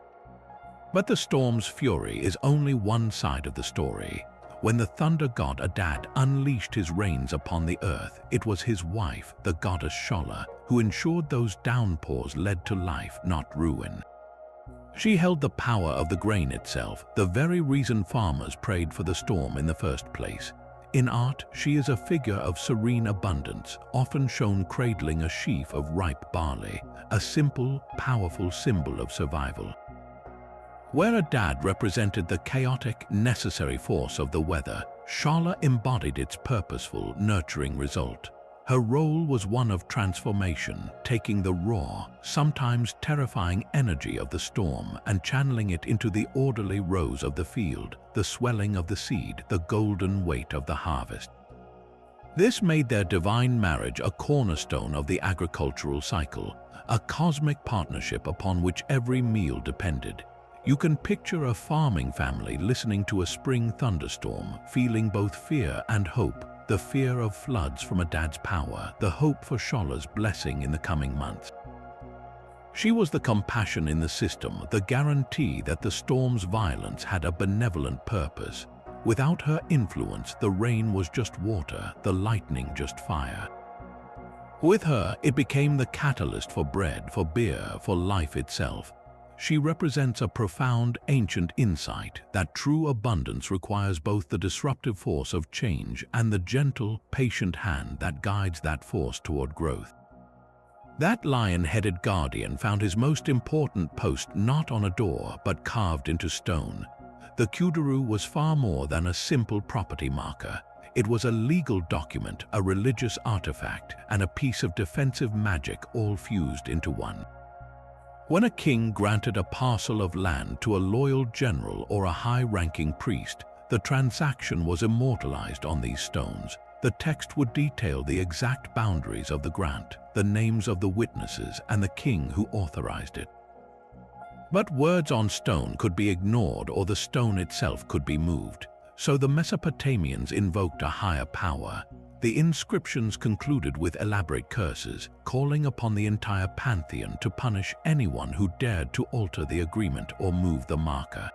But the storm's fury is only one side of the story. When the thunder god Adad unleashed his rains upon the earth, it was his wife, the goddess Shola, who ensured those downpours led to life, not ruin. She held the power of the grain itself, the very reason farmers prayed for the storm in the first place. In art, she is a figure of serene abundance, often shown cradling a sheaf of ripe barley, a simple, powerful symbol of survival. Where Adad represented the chaotic, necessary force of the weather, Shola embodied its purposeful, nurturing result. Her role was one of transformation, taking the raw, sometimes terrifying energy of the storm and channeling it into the orderly rows of the field, the swelling of the seed, the golden weight of the harvest. This made their divine marriage a cornerstone of the agricultural cycle, a cosmic partnership upon which every meal depended. You can picture a farming family listening to a spring thunderstorm, feeling both fear and hope, the fear of floods from Adad's power, the hope for Shola's blessing in the coming months. She was the compassion in the system, the guarantee that the storm's violence had a benevolent purpose. Without her influence, the rain was just water, the lightning just fire. With her, it became the catalyst for bread, for beer, for life itself. She represents a profound, ancient insight that true abundance requires both the disruptive force of change and the gentle, patient hand that guides that force toward growth. That lion-headed guardian found his most important post not on a door but carved into stone. The Kuduru was far more than a simple property marker. It was a legal document, a religious artifact, and a piece of defensive magic all fused into one. When a king granted a parcel of land to a loyal general or a high-ranking priest, the transaction was immortalized on these stones. The text would detail the exact boundaries of the grant, the names of the witnesses, and the king who authorized it. But words on stone could be ignored or the stone itself could be moved, so the Mesopotamians invoked a higher power. The inscriptions concluded with elaborate curses, calling upon the entire pantheon to punish anyone who dared to alter the agreement or move the marker.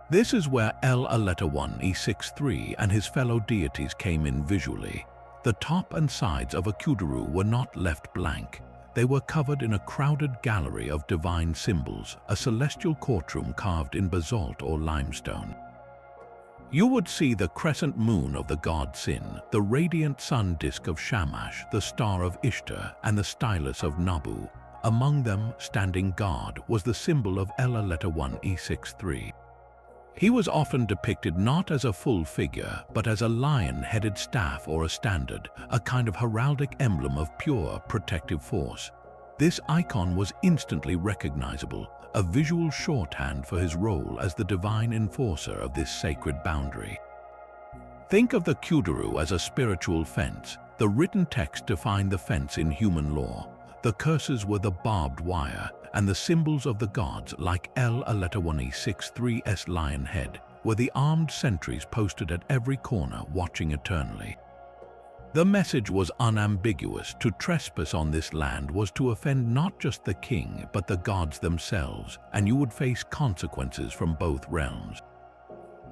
This is where El-Aletawan E63 and his fellow deities came in visually. The top and sides of a kuduru were not left blank. They were covered in a crowded gallery of divine symbols, a celestial courtroom carved in basalt or limestone. You would see the crescent moon of the god Sin, the radiant sun disk of Shamash, the star of Ishtar, and the stylus of Nabu. Among them, standing guard, was the symbol of El-Aletawan E63. He was often depicted not as a full figure, but as a lion-headed staff or a standard, a kind of heraldic emblem of pure protective force. This icon was instantly recognizable, a visual shorthand for his role as the divine enforcer of this sacred boundary. Think of the Kuduru as a spiritual fence. The written text defined the fence in human law. The curses were the barbed wire, and the symbols of the gods, like El-Aletawani-63's lion head, were the armed sentries posted at every corner, watching eternally. The message was unambiguous. To trespass on this land was to offend not just the king, but the gods themselves, and you would face consequences from both realms.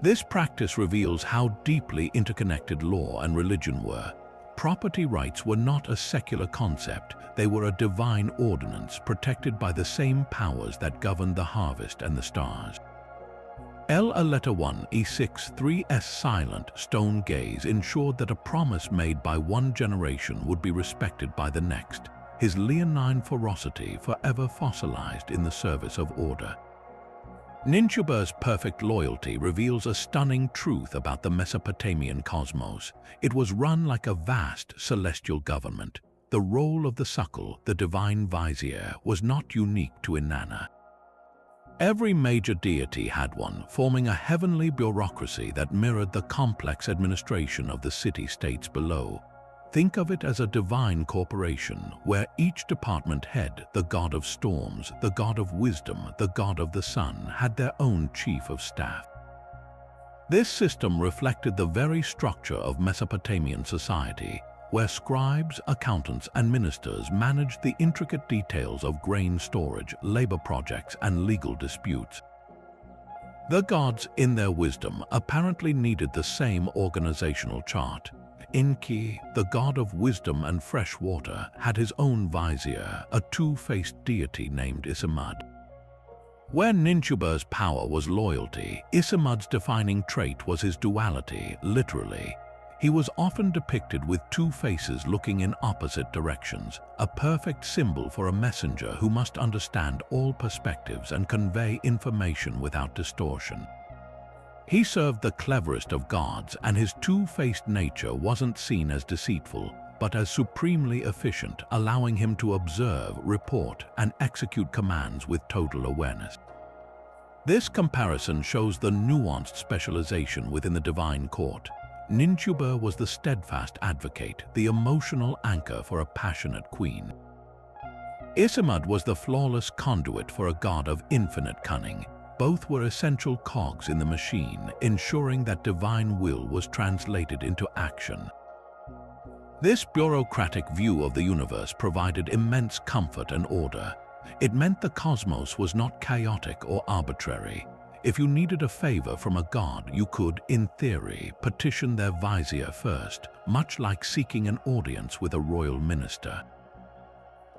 This practice reveals how deeply interconnected law and religion were. Property rights were not a secular concept, they were a divine ordinance protected by the same powers that governed the harvest and the stars. El-Aletawani-63's silent, stone gaze ensured that a promise made by one generation would be respected by the next, his leonine ferocity forever fossilized in the service of order. Ninchuba's perfect loyalty reveals a stunning truth about the Mesopotamian cosmos. It was run like a vast celestial government. The role of the suckle, the divine vizier, was not unique to Inanna. Every major deity had one, forming a heavenly bureaucracy that mirrored the complex administration of the city-states below. Think of it as a divine corporation, where each department head, the god of storms, the god of wisdom, the god of the sun, had their own chief of staff. This system reflected the very structure of Mesopotamian society, where scribes, accountants, and ministers managed the intricate details of grain storage, labor projects, and legal disputes. The gods, in their wisdom, apparently needed the same organizational chart. Enki, the god of wisdom and fresh water, had his own vizier, a two-faced deity named Isimud. Where Ninchuba's power was loyalty, Isimud's defining trait was his duality, literally. He was often depicted with two faces looking in opposite directions, a perfect symbol for a messenger who must understand all perspectives and convey information without distortion. He served the cleverest of gods, and his two-faced nature wasn't seen as deceitful, but as supremely efficient, allowing him to observe, report, and execute commands with total awareness. This comparison shows the nuanced specialization within the divine court. Ninchuba was the steadfast advocate, the emotional anchor for a passionate queen. Isimud was the flawless conduit for a god of infinite cunning. Both were essential cogs in the machine, ensuring that divine will was translated into action. This bureaucratic view of the universe provided immense comfort and order. It meant the cosmos was not chaotic or arbitrary. If you needed a favor from a god, you could, in theory, petition their vizier first, much like seeking an audience with a royal minister.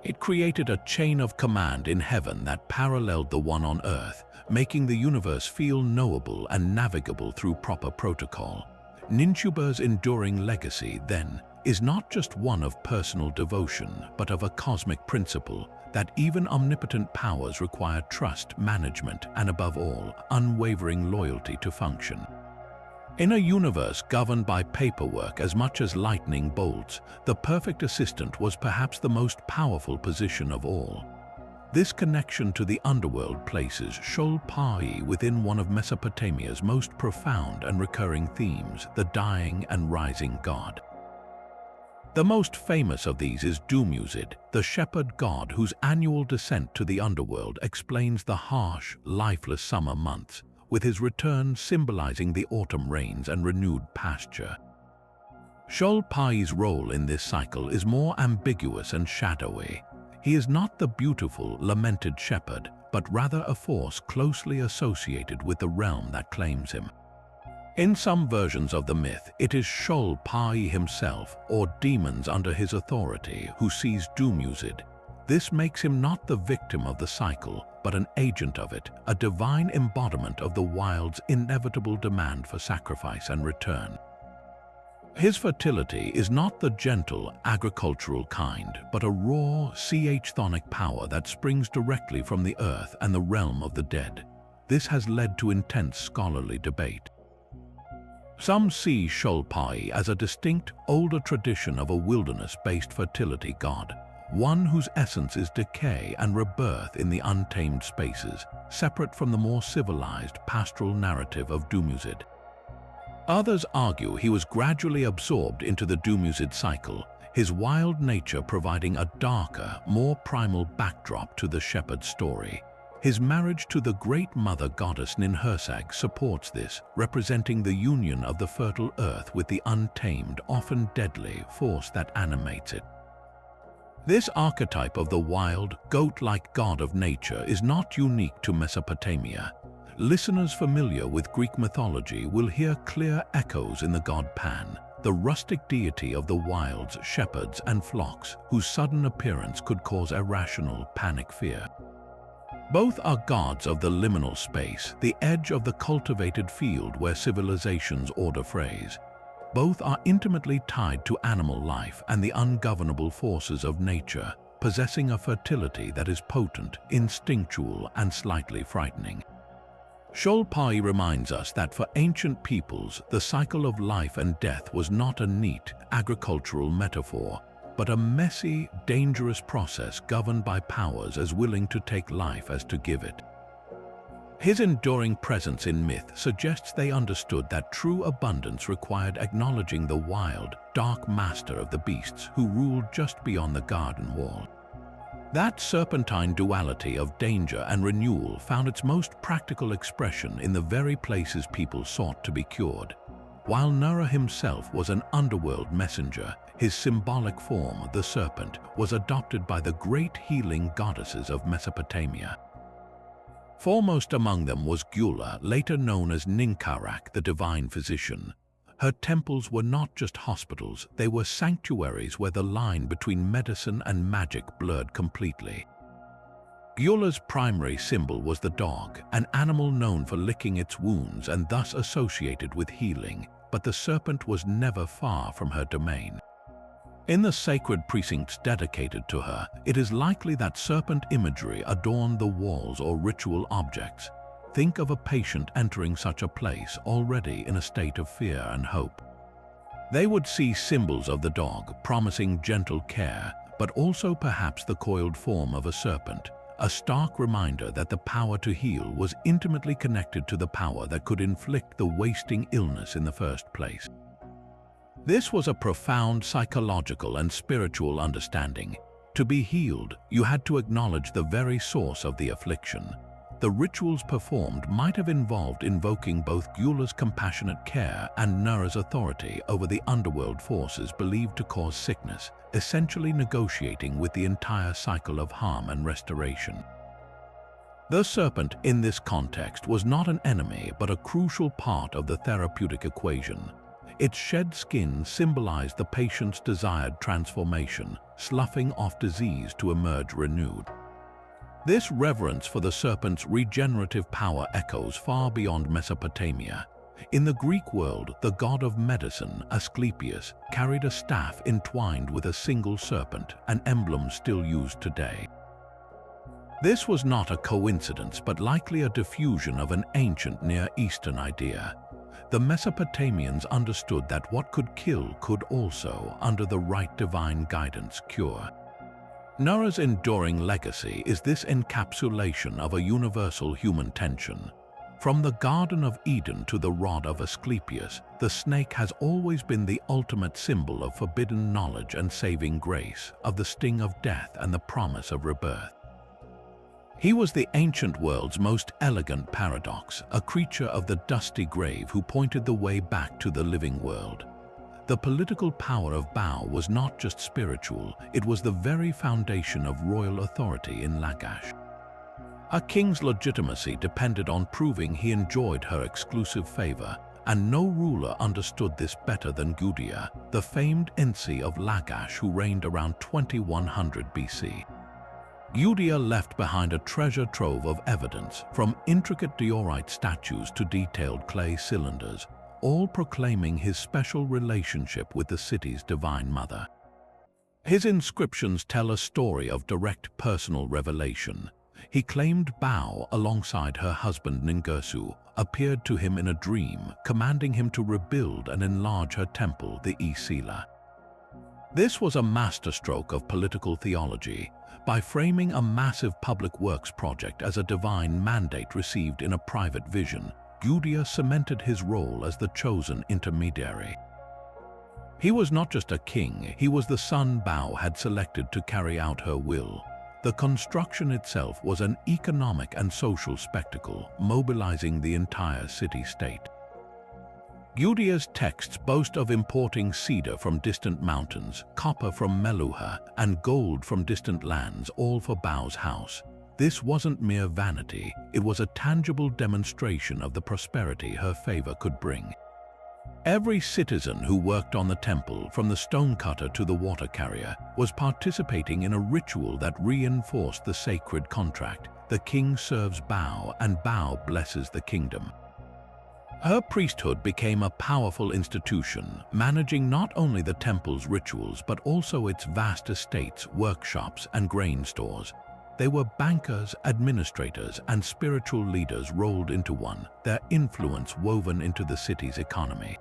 It created a chain of command in heaven that paralleled the one on earth, making the universe feel knowable and navigable through proper protocol. Ninchuba's enduring legacy, then, is not just one of personal devotion, but of a cosmic principle that even omnipotent powers require trust, management, and above all, unwavering loyalty to function. In a universe governed by paperwork as much as lightning bolts, the perfect assistant was perhaps the most powerful position of all. This connection to the underworld places Sholpai within one of Mesopotamia's most profound and recurring themes, the dying and rising god. The most famous of these is Dumuzid, the shepherd god whose annual descent to the underworld explains the harsh, lifeless summer months, with his return symbolizing the autumn rains and renewed pasture. Sholpai's role in this cycle is more ambiguous and shadowy. He is not the beautiful, lamented shepherd, but rather a force closely associated with the realm that claims him. In some versions of the myth, it is Sholpai himself, or demons under his authority, who seize Dumuzid. This makes him not the victim of the cycle, but an agent of it, a divine embodiment of the wild's inevitable demand for sacrifice and return. His fertility is not the gentle, agricultural kind, but a raw, chthonic power that springs directly from the earth and the realm of the dead. this has led to intense scholarly debate. Some see Sholpai as a distinct, older tradition of a wilderness-based fertility god, one whose essence is decay and rebirth in the untamed spaces, separate from the more civilized pastoral narrative of Dumuzi. Others argue he was gradually absorbed into the Dumuzi cycle, his wild nature providing a darker, more primal backdrop to the shepherd story. His marriage to the great mother goddess Ninhursag supports this, representing the union of the fertile earth with the untamed, often deadly, force that animates it. This archetype of the wild, goat-like god of nature is not unique to Mesopotamia. Listeners familiar with Greek mythology will hear clear echoes in the god Pan, the rustic deity of the wilds, shepherds, and flocks, whose sudden appearance could cause irrational, panic fear. Both are gods of the liminal space, the edge of the cultivated field where civilizations order phrase. Both are intimately tied to animal life and the ungovernable forces of nature, possessing a fertility that is potent, instinctual, and slightly frightening. Sholpai reminds us that for ancient peoples, the cycle of life and death was not a neat, agricultural metaphor, but a messy, dangerous process governed by powers as willing to take life as to give it. His enduring presence in myth suggests they understood that true abundance required acknowledging the wild, dark master of the beasts who ruled just beyond the garden wall. That serpentine duality of danger and renewal found its most practical expression in the very places people sought to be cured. While Nura himself was an underworld messenger, his symbolic form, the serpent, was adopted by the great healing goddesses of Mesopotamia. Foremost among them was Gyula, later known as Ninkarak, the divine physician. Her temples were not just hospitals, they were sanctuaries where the line between medicine and magic blurred completely. Gyula's primary symbol was the dog, an animal known for licking its wounds and thus associated with healing, but the serpent was never far from her domain. In the sacred precincts dedicated to her, it is likely that serpent imagery adorned the walls or ritual objects. Think of a patient entering such a place already in a state of fear and hope. They would see symbols of the dog, promising gentle care, but also perhaps the coiled form of a serpent, a stark reminder that the power to heal was intimately connected to the power that could inflict the wasting illness in the first place. This was a profound psychological and spiritual understanding. To be healed, you had to acknowledge the very source of the affliction. The rituals performed might have involved invoking both Gyula's compassionate care and Nura's authority over the underworld forces believed to cause sickness, essentially negotiating with the entire cycle of harm and restoration. The serpent in this context was not an enemy but a crucial part of the therapeutic equation. Its shed skin symbolized the patient's desired transformation, sloughing off disease to emerge renewed. This reverence for the serpent's regenerative power echoes far beyond Mesopotamia. In the Greek world, the god of medicine, Asclepius, carried a staff entwined with a single serpent, an emblem still used today. This was not a coincidence, but likely a diffusion of an ancient Near Eastern idea. The Mesopotamians understood that what could kill could also, under the right divine guidance, cure. Nura's enduring legacy is this encapsulation of a universal human tension. From the Garden of Eden to the rod of Asclepius, the snake has always been the ultimate symbol of forbidden knowledge and saving grace, of the sting of death and the promise of rebirth. He was the ancient world's most elegant paradox, a creature of the dusty grave who pointed the way back to the living world. The political power of Bao was not just spiritual, it was the very foundation of royal authority in Lagash. A king's legitimacy depended on proving he enjoyed her exclusive favor, and no ruler understood this better than Gudea, the famed Ensi of Lagash who reigned around 2100 BC. Gudea left behind a treasure trove of evidence, from intricate diorite statues to detailed clay cylinders, all proclaiming his special relationship with the city's divine mother. His inscriptions tell a story of direct personal revelation. He claimed Bao, alongside her husband Ningirsu, appeared to him in a dream, commanding him to rebuild and enlarge her temple, the Isila. This was a masterstroke of political theology. By framing a massive public works project as a divine mandate received in a private vision, Gudea cemented his role as the chosen intermediary. He was not just a king, he was the son Bao had selected to carry out her will. The construction itself was an economic and social spectacle, mobilizing the entire city-state. Gudea's texts boast of importing cedar from distant mountains, copper from Meluha, and gold from distant lands, all for Bao's house. This wasn't mere vanity, it was a tangible demonstration of the prosperity her favor could bring. Every citizen who worked on the temple, from the stonecutter to the water carrier, was participating in a ritual that reinforced the sacred contract. The king serves Bao, and Bao blesses the kingdom. Her priesthood became a powerful institution, managing not only the temple's rituals but also its vast estates, workshops, and grain stores. They were bankers, administrators, and spiritual leaders rolled into one, their influence woven into the city's economy.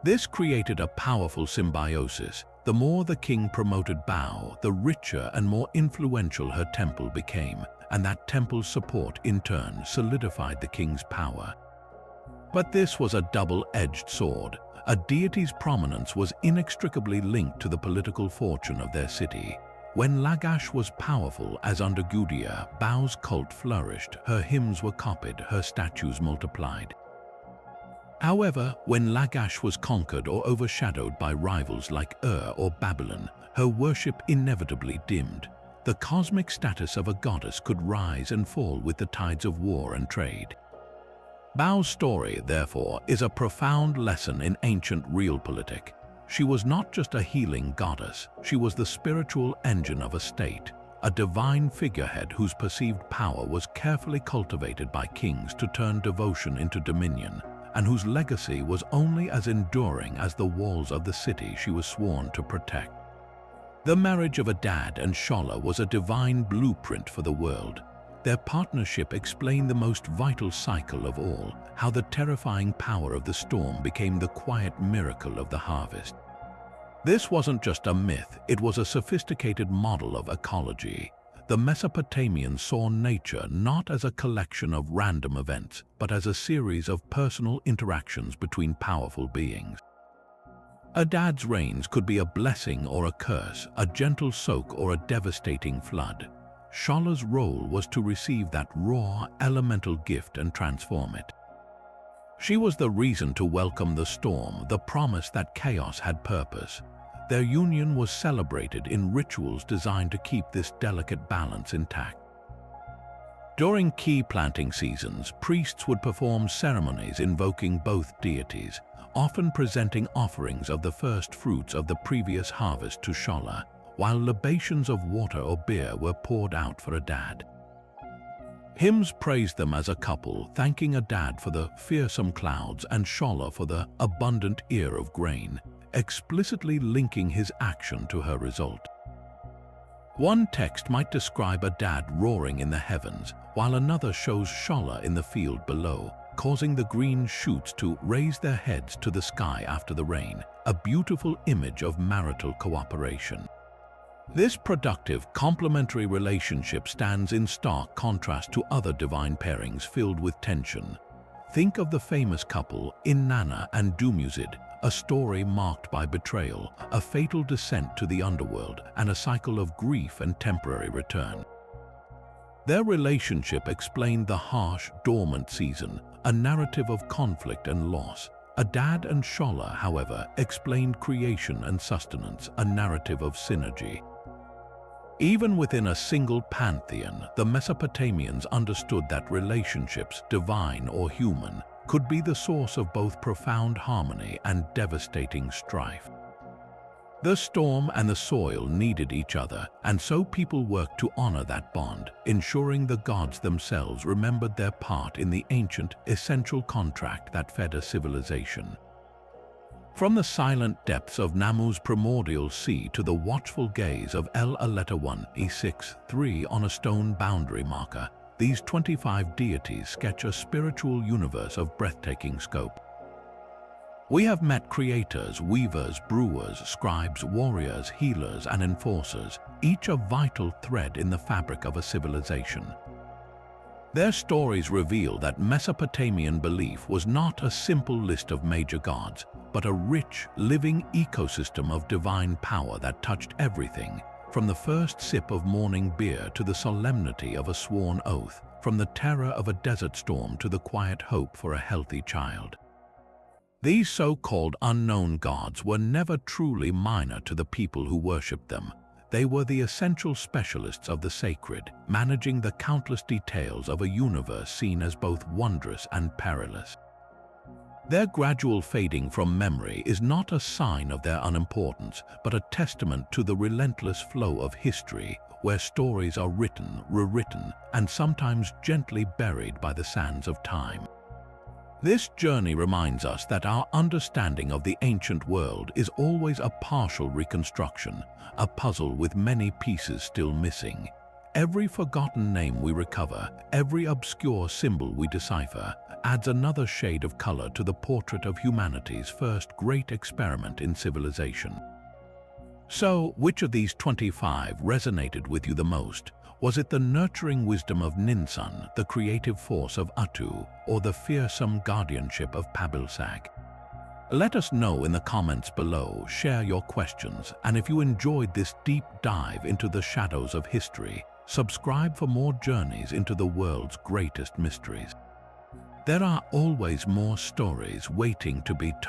This created a powerful symbiosis. The more the king promoted Bao, the richer and more influential her temple became, and that temple's support in turn solidified the king's power. But this was a double-edged sword. A deity's prominence was inextricably linked to the political fortune of their city. When Lagash was powerful, as under Gudea, Bao's cult flourished, her hymns were copied, her statues multiplied. However, when Lagash was conquered or overshadowed by rivals like Ur or Babylon, her worship inevitably dimmed. The cosmic status of a goddess could rise and fall with the tides of war and trade. Bao's story, therefore, is a profound lesson in ancient realpolitik. She was not just a healing goddess, she was the spiritual engine of a state, a divine figurehead whose perceived power was carefully cultivated by kings to turn devotion into dominion, and whose legacy was only as enduring as the walls of the city she was sworn to protect. The marriage of Adad and Shola was a divine blueprint for the world. Their partnership explained the most vital cycle of all, how the terrifying power of the storm became the quiet miracle of the harvest. This wasn't just a myth, it was a sophisticated model of ecology. The Mesopotamians saw nature not as a collection of random events, but as a series of personal interactions between powerful beings. Adad's rains could be a blessing or a curse, a gentle soak or a devastating flood. Shola's role was to receive that raw, elemental gift and transform it. She was the reason to welcome the storm, the promise that chaos had purpose. Their union was celebrated in rituals designed to keep this delicate balance intact. During key planting seasons, priests would perform ceremonies invoking both deities, often presenting offerings of the first fruits of the previous harvest to Shola, while libations of water or beer were poured out for Adad. Hymns praised them as a couple, thanking Adad for the fearsome clouds and Shola for the abundant ear of grain, explicitly linking his action to her result. One text might describe Adad roaring in the heavens, while another shows Shola in the field below, causing the green shoots to raise their heads to the sky after the rain, a beautiful image of marital cooperation. This productive, complementary relationship stands in stark contrast to other divine pairings filled with tension. Think of the famous couple Inanna and Dumuzid, a story marked by betrayal, a fatal descent to the underworld, and a cycle of grief and temporary return. Their relationship explained the harsh, dormant season, a narrative of conflict and loss. Adad and Shola, however, explained creation and sustenance, a narrative of synergy. Even within a single pantheon, the Mesopotamians understood that relationships, divine or human, could be the source of both profound harmony and devastating strife. The storm and the soil needed each other, and so people worked to honor that bond, ensuring the gods themselves remembered their part in the ancient, essential contract that fed a civilization. From the silent depths of Namu's primordial sea to the watchful gaze of El-1E6-3 on a stone boundary marker, these 25 deities sketch a spiritual universe of breathtaking scope. We have met creators, weavers, brewers, scribes, warriors, healers, and enforcers, each a vital thread in the fabric of a civilization. Their stories reveal that Mesopotamian belief was not a simple list of major gods, but a rich, living ecosystem of divine power that touched everything, from the first sip of morning beer to the solemnity of a sworn oath, from the terror of a desert storm to the quiet hope for a healthy child. These so-called unknown gods were never truly minor to the people who worshipped them. They were the essential specialists of the sacred, managing the countless details of a universe seen as both wondrous and perilous. Their gradual fading from memory is not a sign of their unimportance, but a testament to the relentless flow of history, where stories are written, rewritten, and sometimes gently buried by the sands of time. This journey reminds us that our understanding of the ancient world is always a partial reconstruction, a puzzle with many pieces still missing. Every forgotten name we recover, every obscure symbol we decipher, adds another shade of color to the portrait of humanity's first great experiment in civilization. So, which of these 25 resonated with you the most? Was it the nurturing wisdom of Ninsun, the creative force of Atu, or the fearsome guardianship of Pabilsag? Let us know in the comments below, share your questions, and if you enjoyed this deep dive into the shadows of history, subscribe for more journeys into the world's greatest mysteries. There are always more stories waiting to be told.